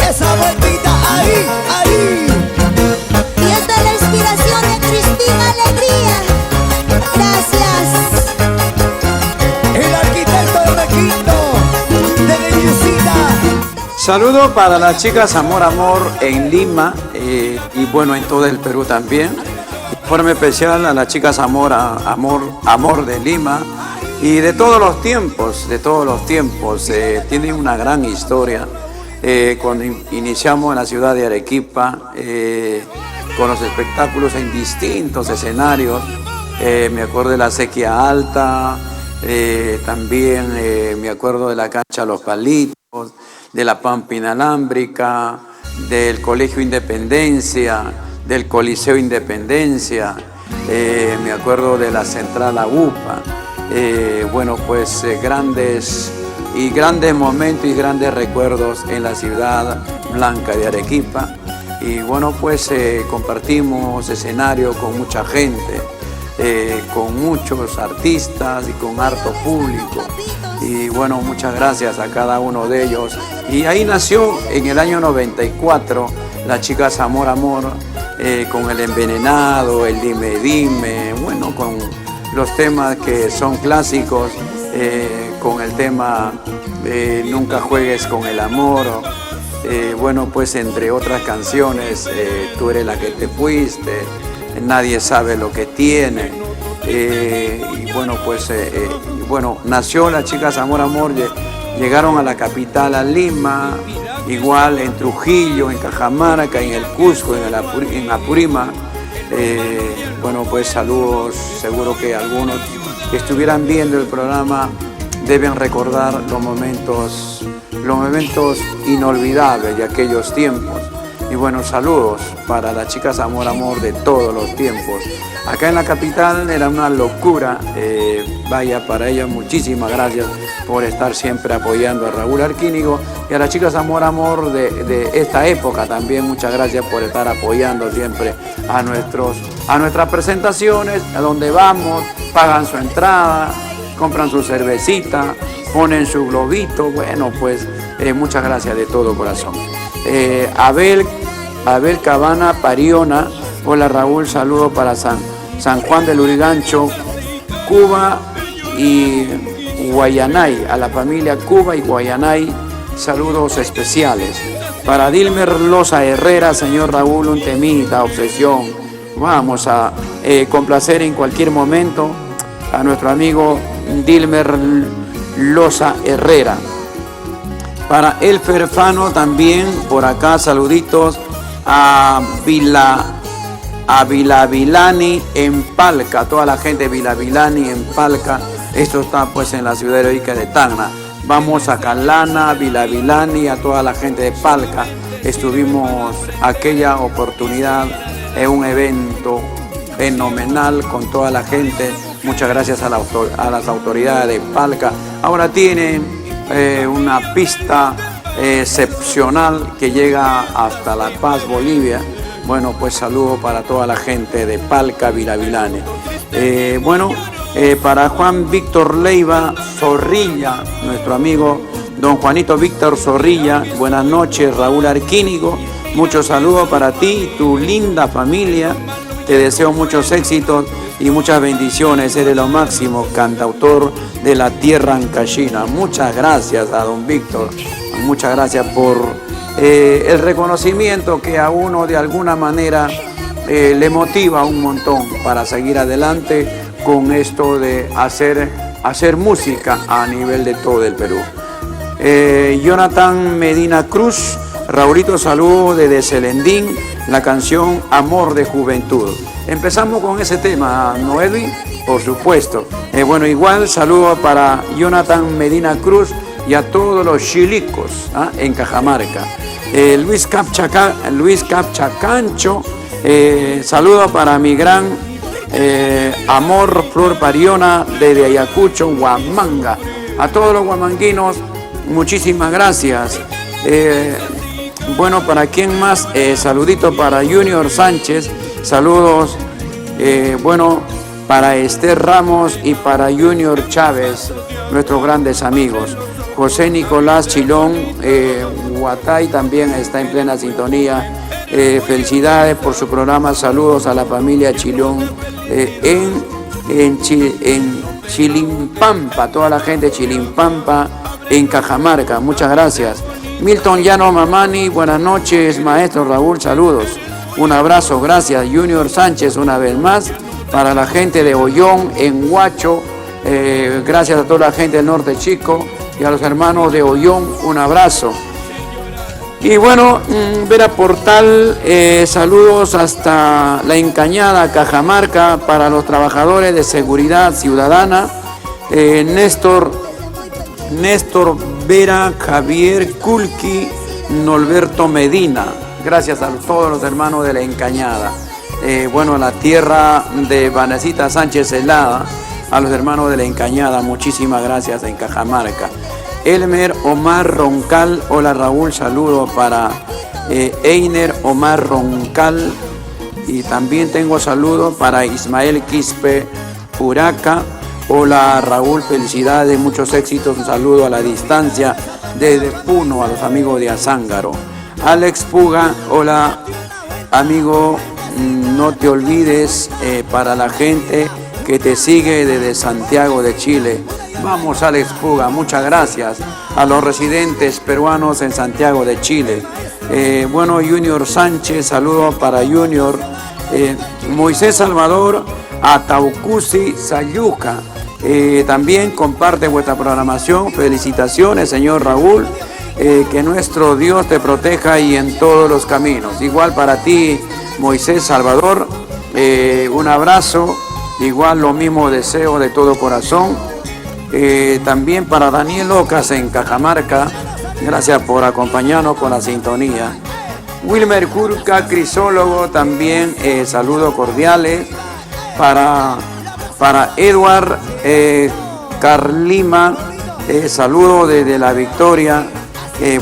esa vueltita, ahí, ahí. y esta es la inspiración de Cristina Alegría. Gracias. El arquitecto de Mequito, de Bellicita. Saludo para las chicas Amor Amor en Lima y bueno, en todo el Perú también. De forma especial a las chicas Amor de Lima y de todos los tiempos, tienen una gran historia. Cuando iniciamos en la ciudad de Arequipa, con los espectáculos en distintos escenarios, me acuerdo de la Sequía Alta, también me acuerdo de la cancha Los Palitos, de la Pampa Inalámbrica, del Colegio Independencia, del Coliseo Independencia, me acuerdo de la Central AUPA. Bueno, pues grandes momentos y grandes recuerdos en la ciudad blanca de Arequipa. Y bueno, pues compartimos escenario con mucha gente, con muchos artistas y con harto público. Y bueno, muchas gracias a cada uno de ellos. Y ahí nació en el año 94 las chicas Amor Amor, con el Envenenado, el Dime Dime, bueno, con los temas que son clásicos con el tema Nunca juegues con el amor. Bueno, pues entre otras canciones, Tú eres la que te fuiste, Nadie sabe lo que tiene. Y bueno, pues nació las chicas Amor Amor, llegaron a la capital, a Lima, igual en Trujillo, en Cajamarca, en el Cusco, en Apurímac. Bueno, pues saludos, seguro que algunos que estuvieran viendo el programa deben recordar los momentos inolvidables de aquellos tiempos. Y bueno, saludos para las chicas Amor Amor de todos los tiempos. Acá en la capital era una locura. Vaya, para ellas muchísimas gracias por estar siempre apoyando a Raúl Arquínigo, y a las chicas Amor Amor de esta época también muchas gracias por estar apoyando siempre a nuestras presentaciones, a donde vamos, pagan su entrada, compran su cervecita, ponen su globito. Bueno, pues muchas gracias de todo corazón. Abel Cabana Pariona, hola Raúl, saludo para San Juan del Urigancho, Cuba y Guayanay, a la familia Cuba y Guayanay, saludos especiales. Para Dilmer Loza Herrera, señor Raúl, un temita, Obsesión. Vamos a complacer en cualquier momento a nuestro amigo Dilmer Loza Herrera. Para El Ferfano también, por acá, saluditos a Vilavilani en Palca, toda la gente de Vilavilani en Palca. Esto está pues en la ciudad heroica de Tacna. Vamos a Calana, Vilavilani, a toda la gente de Palca. Estuvimos aquella oportunidad en un evento fenomenal con toda la gente. Muchas gracias a las autoridades de Palca. Ahora tienen una pista excepcional que llega hasta La Paz, Bolivia. Bueno, pues saludo para toda la gente de Palca, Vilavilani. Para Juan Víctor Leiva Zorrilla, nuestro amigo don Juanito Víctor Zorrilla, buenas noches, Raúl Arquínigo, muchos saludos para ti y tu linda familia, te deseo muchos éxitos y muchas bendiciones, eres lo máximo, cantautor de la tierra ancashina. Muchas gracias a don Víctor, muchas gracias por el reconocimiento que a uno de alguna manera le motiva un montón para seguir adelante con esto de hacer música a nivel de todo el Perú. Jonathan Medina Cruz, Raulito, saludo desde Celendín, la canción Amor de Juventud. Empezamos con ese tema, Noelvi, por supuesto. Igual saludo para Jonathan Medina Cruz y a todos los chilicos en Cajamarca. Luis Capchacancho, saludo para mi gran Amor Flor Pariona desde Ayacucho, Huamanga. A todos los huamanguinos, muchísimas gracias. ¿Para quién más? Saludito para Junior Sánchez, saludos. Para Esther Ramos y para Junior Chávez, nuestros grandes amigos. José Nicolás Chilón, Huatay también está en plena sintonía. Felicidades por su programa, saludos a la familia Chilón en Chilimpampa, toda la gente de Chilimpampa en Cajamarca, muchas gracias. Milton Llano Mamani, buenas noches, maestro Raúl, saludos, un abrazo, gracias. Junior Sánchez, una vez más, para la gente de Ollón en Huacho, gracias a toda la gente del Norte Chico y a los hermanos de Ollón, un abrazo. Y Vera Portal, saludos hasta La Encañada, Cajamarca, para los trabajadores de seguridad ciudadana, Néstor Vera, Javier Culqui, Norberto Medina, gracias a todos los hermanos de La Encañada. La tierra de Vanesita Sánchez Helada, a los hermanos de La Encañada, muchísimas gracias en Cajamarca. Elmer Omar Roncal, hola Raúl, saludo para Einer Omar Roncal, y también tengo saludos para Ismael Quispe Puraca, hola Raúl, felicidades, muchos éxitos, un saludo a la distancia desde Puno, a los amigos de Azángaro. Alex Puga, hola amigo, no te olvides para la gente que te sigue desde Santiago de Chile. Vamos, Alex Puga, muchas gracias a los residentes peruanos en Santiago de Chile. Bueno, Junior Sánchez, saludos para Junior. Moisés Salvador, Ataucusi Sayuca. También comparte vuestra programación. Felicitaciones, señor Raúl. Que nuestro Dios te proteja y en todos los caminos. Igual para ti, Moisés Salvador. Un abrazo. Igual lo mismo deseo de todo corazón. También para Daniel Ocas en Cajamarca. Gracias por acompañarnos con la sintonía. Wilmer Curca, crisólogo, también saludos cordiales. Para Edward Carlima, saludo desde La Victoria.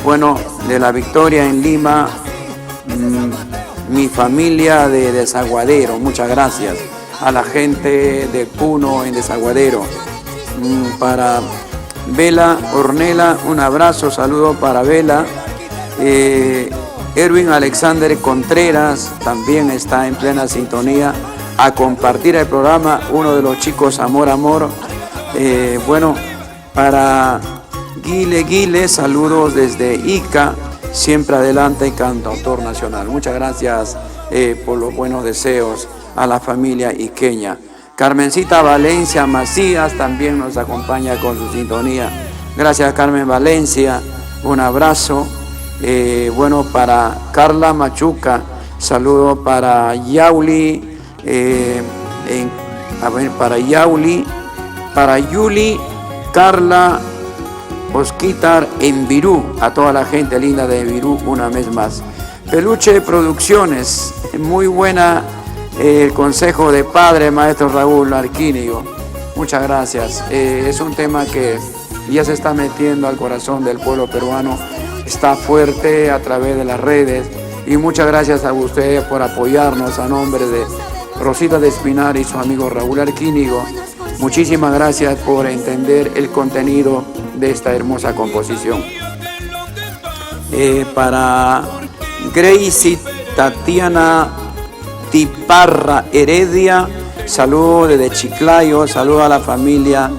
Bueno, de La Victoria en Lima, mi familia de Desaguadero. Muchas gracias a la gente de Puno en Desaguadero. Para Vela Ornella, un abrazo, saludo para Vela. Erwin Alexander Contreras también está en plena sintonía a compartir el programa. Uno de los chicos, Amor, Amor. Bueno, para Guile, saludos desde Ica, siempre adelante, cantautor nacional. Muchas gracias por los buenos deseos a la familia iqueña. Carmencita Valencia Macías también nos acompaña con su sintonía. Gracias, Carmen Valencia, un abrazo. Bueno, para Carla Machuca, saludo para Yauli, para Yuli, Carla, Osquitar en Virú, a toda la gente linda de Virú una vez más. Peluche Producciones, muy buena el consejo de padre, maestro Raúl Arquínigo. Muchas gracias. Es un tema que ya se está metiendo al corazón del pueblo peruano, está fuerte a través de las redes y muchas gracias a ustedes por apoyarnos a nombre de Rosita de Espinar y su amigo Raúl Arquínigo. Muchísimas gracias por entender el contenido de esta hermosa composición. Para Gracie Tatiana Tiparra Heredia, saludo desde Chiclayo, saludo a la familia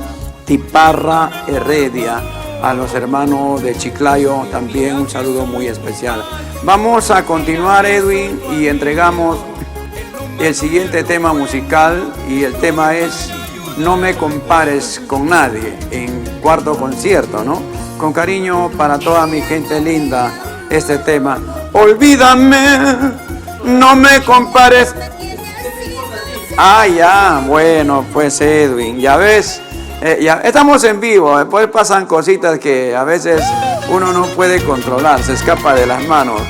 Tiparra Heredia, a los hermanos de Chiclayo también un saludo muy especial. Vamos a continuar, Edwin, y entregamos el siguiente tema musical, y el tema es No me compares con nadie, en cuarto concierto, ¿no? Con cariño para toda mi gente linda, este tema. Olvídame, no me compares. Ah, ya, bueno, pues Edwin, ya ves, ya estamos en vivo, después pasan cositas que a veces uno no puede controlar, se escapa de las manos.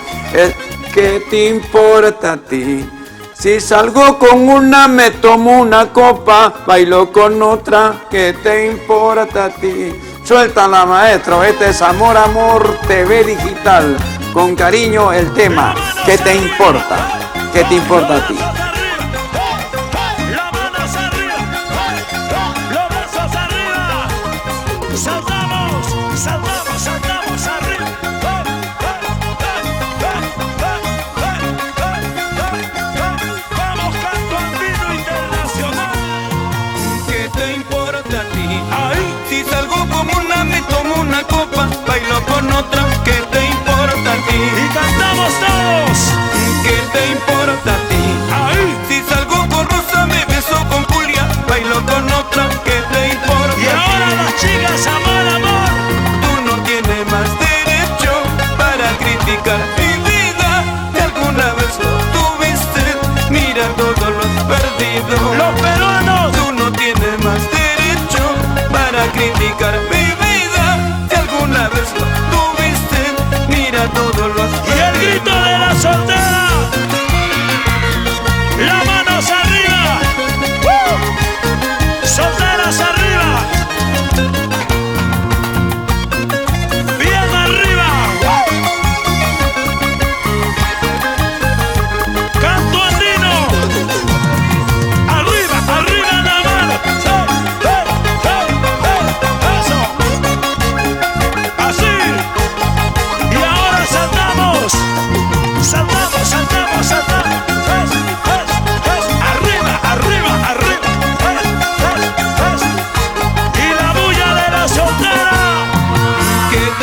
¿Qué te importa a ti? Si salgo con una, me tomo una copa, bailo con otra, ¿qué te importa a ti? Suéltala, maestro, este es Amor, Amor TV Digital. Con cariño el tema, ¿qué te importa? ¿Qué te importa a ti? Bailo con otra, ¿qué te importa a ti? Y cantamos todos. ¿Qué te importa a ti? Ahí. Si salgo con Rosa, me beso con Julia, bailo con otra, ¿qué te importa Y a ahora ti? las chicas, amor, amor. Tú no tienes más derecho para criticar mi vida. ¿De alguna vez lo tuviste? Mira todos los perdidos. Los peruanos. Tú no tienes más derecho para criticar mi vida. Una vez lo tuviste, mira todos los Y el grito de la soltera. Las manos arriba. Solteras arriba.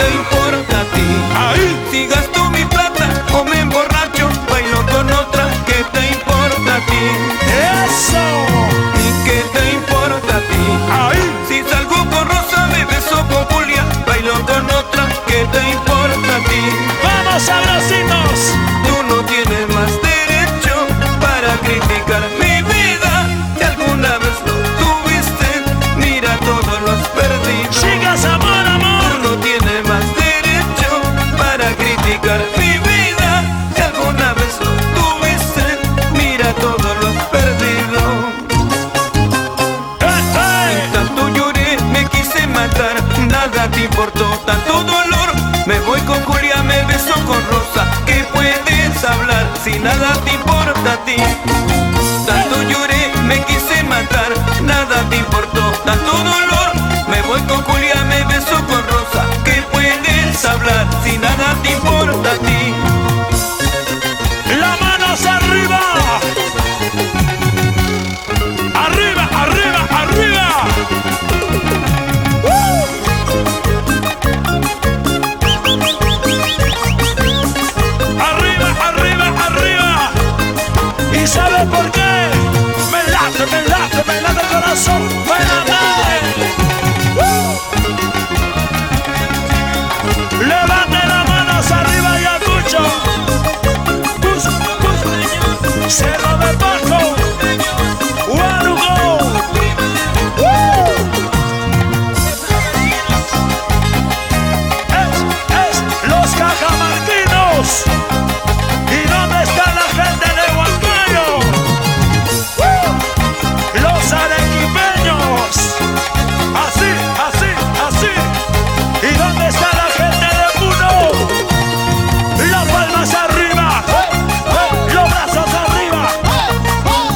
te importa a ti? Ahí. Si gasto mi plata o me emborracho, bailo con otra, ¿qué te importa a ti? Eso. ¿Y qué te importa a ti? Ahí. Si salgo con Rosa, me beso con Julia, bailo con otra, ¿qué te importa a ti? Vamos, sabrositos. Tú no tienes más derecho para criticar mi vida. Si alguna vez lo tuviste, mira todos los perdidos. Chicas, amor, amor. Tú no tienes más derecho para criticar mi vida. Si alguna vez lo tuviste, mira todos los perdidos. Tanto lloré, me quise matar, nada te importó, tanto dolor. Me voy con Julia, me beso con Rosa, ¿qué puedes hablar si nada te importa a ti? Tanto lloré, me quise matar, nada te importó, tanto dolor. Me voy con Julia, me beso con Rosa, ¿qué puedes hablar si nada te importa a ti? Las manos arriba. Arriba, arriba, arriba. Arriba, arriba, arriba. ¿Y sabes por qué? Me late, me late, me late el corazón. Me late. Levante las manos arriba y escucho. Cerro de Paco. Huánuco. Es los cajamarquinos. ¿Y dónde está la gente de Huancayo? Los arequipeños. Así, así, así. ¿Y dónde está la gente de Puno? Las palmas arriba. Los brazos arriba.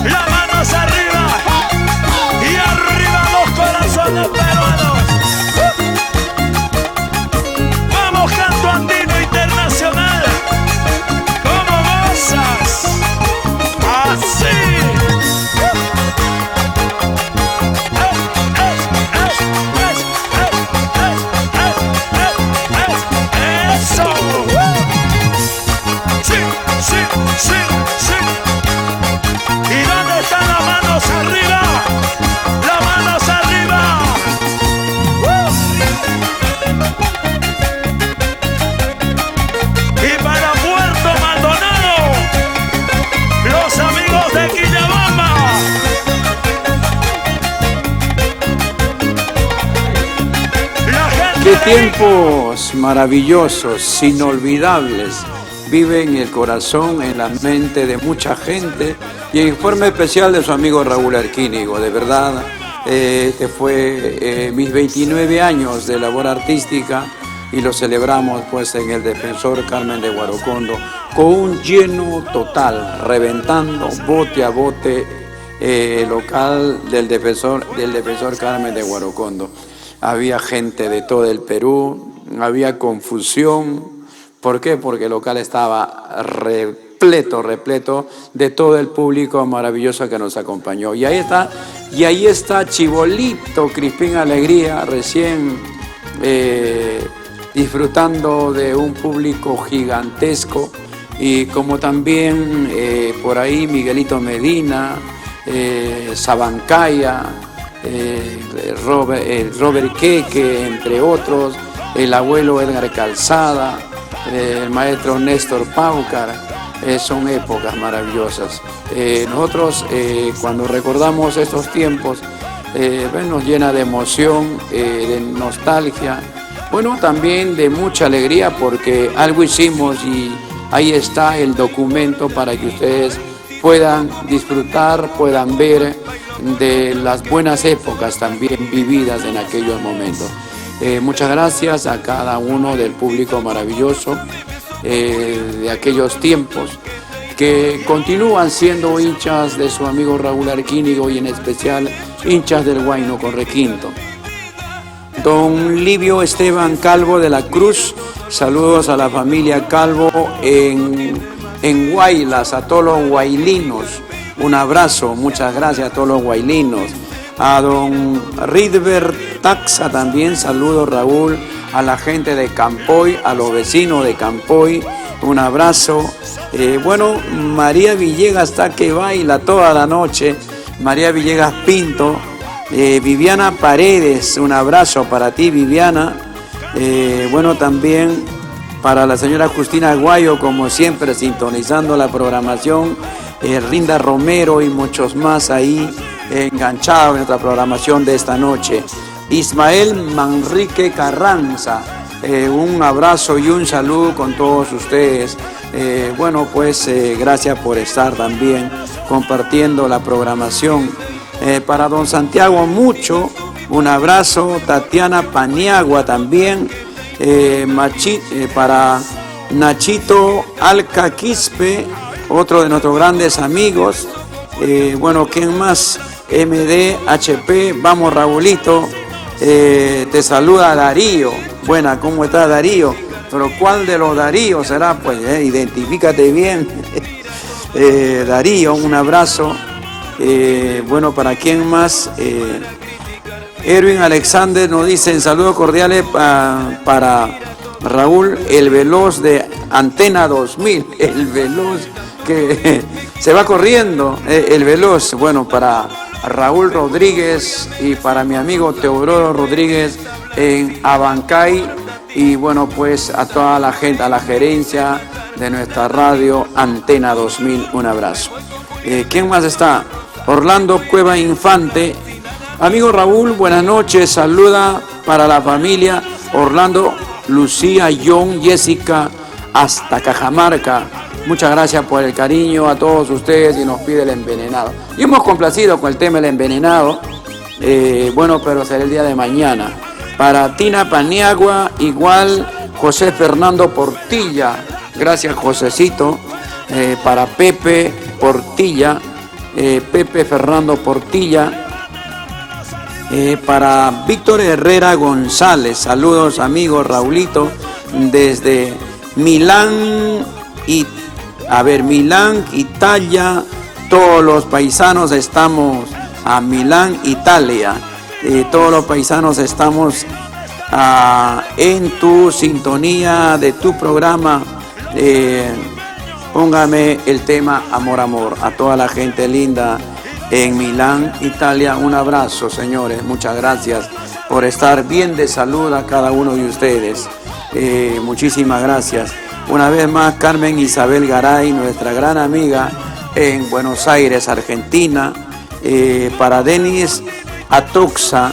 Las manos arriba. Y arriba los corazones peruanos. Vamos, canto andino internacional. ¿Cómo gozas? Así. Eso. Sí, sí, sí, sí. ¿Y dónde están las manos arriba? Las manos arriba. Y para Puerto Maldonado, los amigos de Quillabamba. La gente Qué de tiempos maravillosos, inolvidables, viven en el corazón, en la mente de mucha gente y en forma especial de su amigo Raúl Arquínigo. De verdad, este fue mis 29 años de labor artística y lo celebramos pues en el Defensor Carmen de Guarocondo con un lleno total, reventando bote a bote local del Defensor Carmen de Guarocondo. Había gente de todo el Perú, había confusión. ¿Por qué? Porque el local estaba repleto de todo el público maravilloso que nos acompañó. Y ahí está Chibolito Crispín Alegría, recién disfrutando de un público gigantesco. Y como también por ahí Miguelito Medina, Sabancaya, Robert Queque, entre otros, el abuelo Edgar Calzada, el maestro Néstor Paucar. Son épocas maravillosas. Nosotros cuando recordamos estos tiempos nos llena de emoción, de nostalgia, bueno, también de mucha alegría porque algo hicimos y ahí está el documento para que ustedes puedan disfrutar, puedan ver de las buenas épocas también vividas en aquellos momentos. Muchas gracias a cada uno del público maravilloso de aquellos tiempos que continúan siendo hinchas de su amigo Raúl Arquínigo y en especial hinchas del Huayno Correquinto. Don Livio Esteban Calvo de la Cruz, saludos a la familia Calvo en Huaylas, a todos los huaylinos. Un abrazo, muchas gracias a todos los huaylinos. A don Ridbert Taxa también, saludos Raúl, a la gente de Campoy, a los vecinos de Campoy, un abrazo. Bueno, María Villegas está que baila toda la noche, María Villegas Pinto, Viviana Paredes, un abrazo para ti, Viviana. Bueno, también para la señora Justina Guayo, como siempre, sintonizando la programación, Rinda Romero y muchos más ahí enganchados en nuestra programación de esta noche. Ismael Manrique Carranza, un abrazo y un saludo con todos ustedes. Bueno, pues gracias por estar también compartiendo la programación. Para don Santiago Mucho, un abrazo. Tatiana Paniagua también. Para Nachito Alca Quispe, otro de nuestros grandes amigos. Bueno, ¿quién más? MDHP, vamos Raulito. Te saluda Darío. Buena, ¿cómo está Darío? Pero ¿cuál de los Darío será? Pues identifícate bien. Darío, un abrazo. Bueno, ¿para quién más? Erwin Alexander nos dice saludos cordiales para Raúl, el Veloz de Antena 2000. El Veloz que se va corriendo, el Veloz. Bueno, para Raúl Rodríguez y para mi amigo Teodoro Rodríguez en Abancay, y bueno, pues a toda la gente, a la gerencia de nuestra radio Antena 2000, un abrazo. ¿Quién más está? Orlando Cueva Infante. Amigo Raúl, buenas noches, saluda para la familia Orlando, Lucía, John, Jessica, hasta Cajamarca. Muchas gracias por el cariño a todos ustedes y nos pide el envenenado. Y hemos complacido con el tema del envenenado, bueno, pero será el día de mañana. Para Tina Paniagua, igual José Fernando Portilla, gracias Josecito. Para Pepe Portilla, Pepe Fernando Portilla. Para Víctor Herrera González, saludos amigos Raulito, desde Milán, Milán, Italia, todos los paisanos estamos a Milán, Italia, todos los paisanos estamos en tu sintonía de tu programa. Póngame el tema Amor, Amor, a toda la gente linda en Milán, Italia, un abrazo, señores, muchas gracias por estar bien de salud a cada uno de ustedes. Muchísimas gracias. Una vez más, Carmen Isabel Garay, nuestra gran amiga en Buenos Aires, Argentina. Para Denis Atoxa,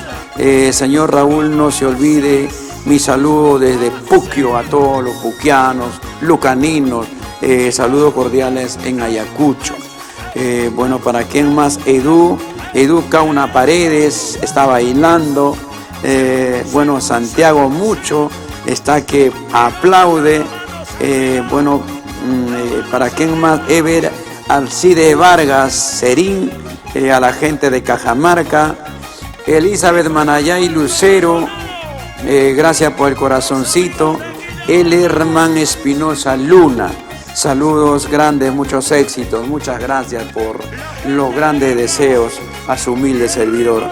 señor Raúl, no se olvide mi saludo desde Puquio a todos los puquianos, lucaninos, saludos cordiales en Ayacucho. Bueno, ¿para quién más? Edu Cauna Paredes está bailando. Bueno, Santiago Mucho está que aplaude. Bueno, ¿para quién más? Ever Alcide Vargas Serín, a la gente de Cajamarca. Elizabeth Manayay Lucero, gracias por el corazoncito. El Herman Espinosa Luna, saludos grandes, muchos éxitos, muchas gracias por los grandes deseos a su humilde servidor.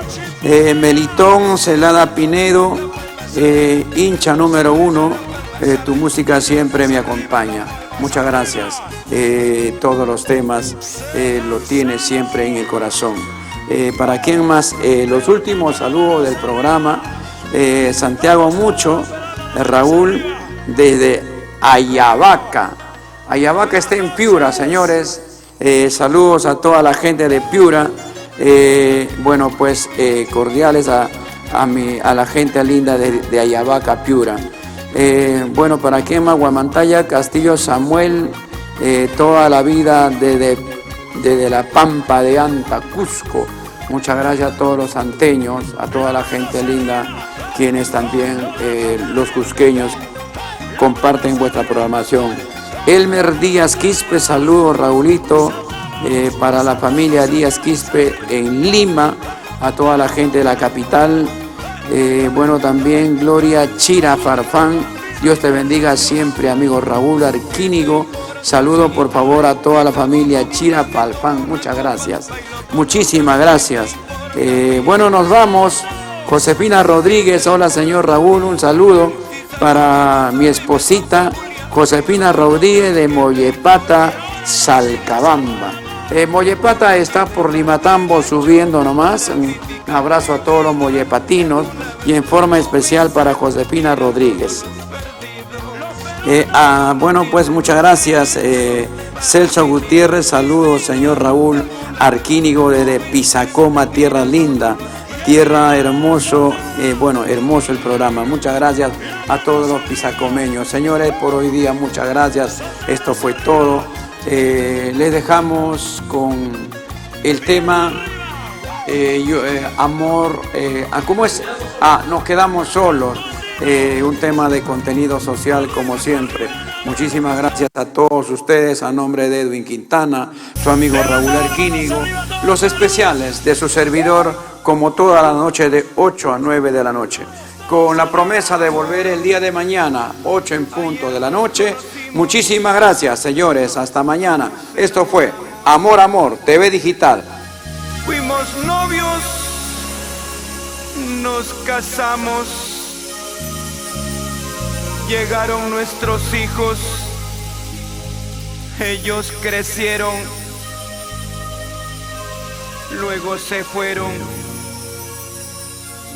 Melitón Celada Pinedo, hincha número 1, tu música siempre me acompaña, muchas gracias. Todos los temas lo tienes siempre en el corazón. ¿Para quién más? Los últimos saludos del programa, Santiago Mucho, Raúl, desde Ayabaca. Ayabaca está en Piura, señores. Saludos a toda la gente de Piura. Bueno, pues cordiales a la gente linda de Ayabaca, Piura. Bueno, ¿para quién más? Guamantaya, Castillo Samuel, toda la vida desde la Pampa de Anta, Cusco. Muchas gracias a todos los anteños, a toda la gente linda, quienes también, los cusqueños, comparten vuestra programación. Elmer Díaz Quispe, saludos Raulito, para la familia Díaz Quispe en Lima, a toda la gente de la capital. Bueno, también Gloria Chira Farfán, Dios te bendiga siempre, amigo Raúl Arquínigo. Saludo por favor a toda la familia Chira Farfán, muchas gracias, muchísimas gracias. Bueno, nos vamos. Josefina Rodríguez, hola señor Raúl, un saludo para mi esposita Josefina Rodríguez de Mollepata, Salcabamba. Mollepata está por Limatambo subiendo nomás. Un abrazo a todos los mollepatinos y en forma especial para Josefina Rodríguez. Bueno, pues muchas gracias, Celso Gutiérrez. Saludos, señor Raúl Arquínigo desde Pisacoma, tierra linda, tierra hermoso. Bueno, hermoso el programa. Muchas gracias a todos los pisacomeños. Señores, por hoy día, muchas gracias. Esto fue todo. Les dejamos con el tema amor. ¿Cómo es? Nos quedamos solos. Un tema de contenido social como siempre. Muchísimas gracias a todos ustedes, a nombre de Edwin Quintana, su amigo Raúl Arquínigo, los especiales de su servidor, como toda la noche de 8 a 9 de la noche, con la promesa de volver el día de mañana, 8 en punto de la noche. Muchísimas gracias, señores, hasta mañana. Esto fue Amor, Amor, TV Digital. Fuimos novios, nos casamos, llegaron nuestros hijos, ellos crecieron, luego se fueron,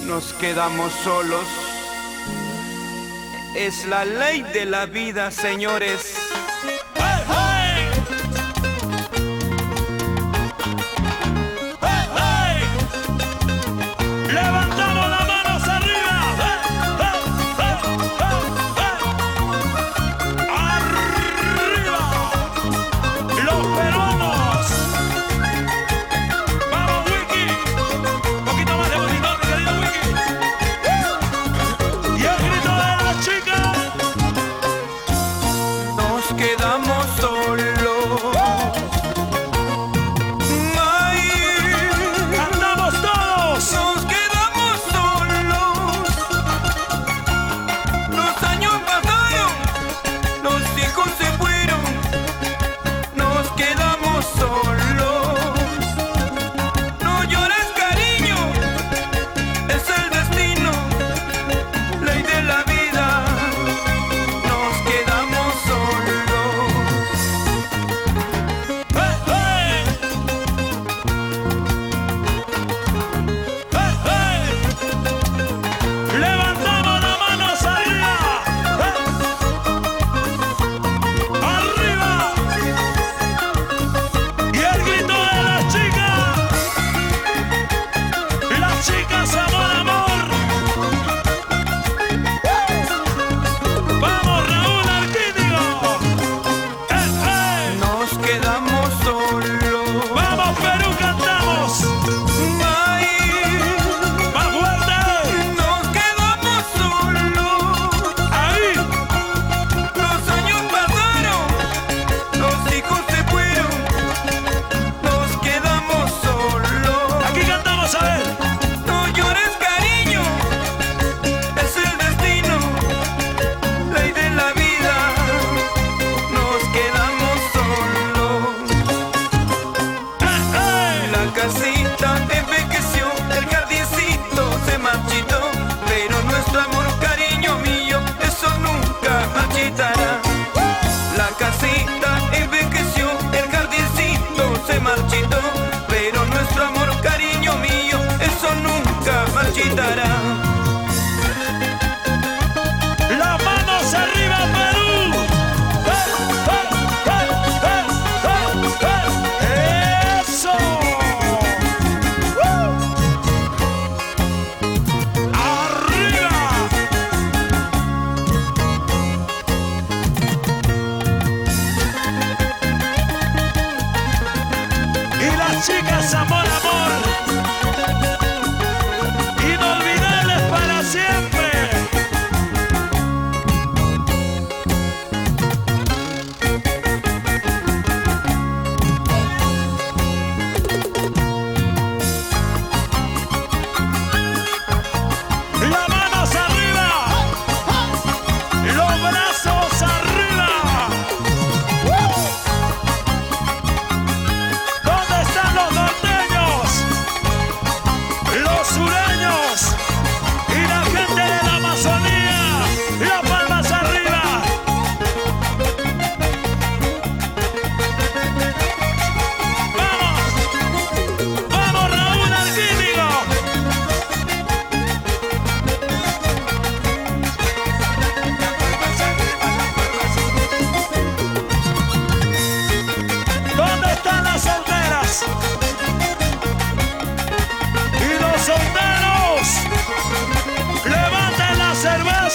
nos quedamos solos. Es la ley de la vida, señores. Levantamos las manos arriba. Arriba. Los peruanos. Vamos, Wiki. Un poquito más de bolitón, mi querido Wiki. Y el grito de la chica. Nos quedamos solos. Cantamos todos. Nos quedamos solos. Los años pasaron, los hijos se fueron. Nos quedamos solos. No llores, cariño, es el destino, ley de la vida. Nos quedamos solos. Levantamos las manos arriba. Arriba. Y el grito de las chicas. Las chicas, amor, amor. Vamos, Raúl Arquínigo. Nos quedamos solos. Vamos, Perú, cantamos. Ay, Más fuerte. nos quedamos solos. Ahí. Los años pasaron, los hijos se fueron. Nos quedamos solos. Aquí cantamos, a ver. No llores, cariño, es el destino, ley de la vida. Nos quedamos solos. La casita envejeció, el jardincito se marchitó, pero nuestro amor, cariño mío, eso nunca marchitará. La casita envejeció, el jardincito se marchitó, pero nuestro amor, cariño mío, eso nunca marchitará. Las manos arriba, Perú. Eso. Arriba. Y las chicas, amor, amor. Inolvidables para siempre. Las manos arriba. Los brazos arriba. ¿Dónde están los norteños? Los sureños y la gente de la Amazonía. La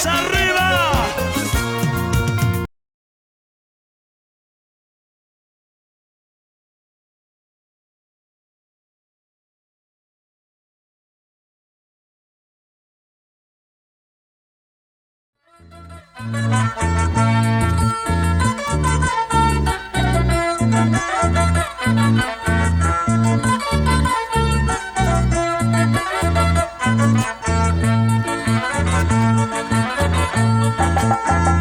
manos arriba.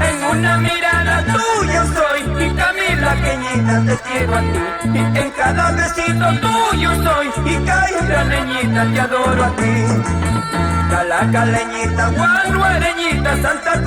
En una mirada tuya soy, y Camila queñita te quiero a ti. Y en cada besito tuyo soy, y Caira leñita te adoro a ti. Cala caleñita, guanuareñita, Santa Cruz.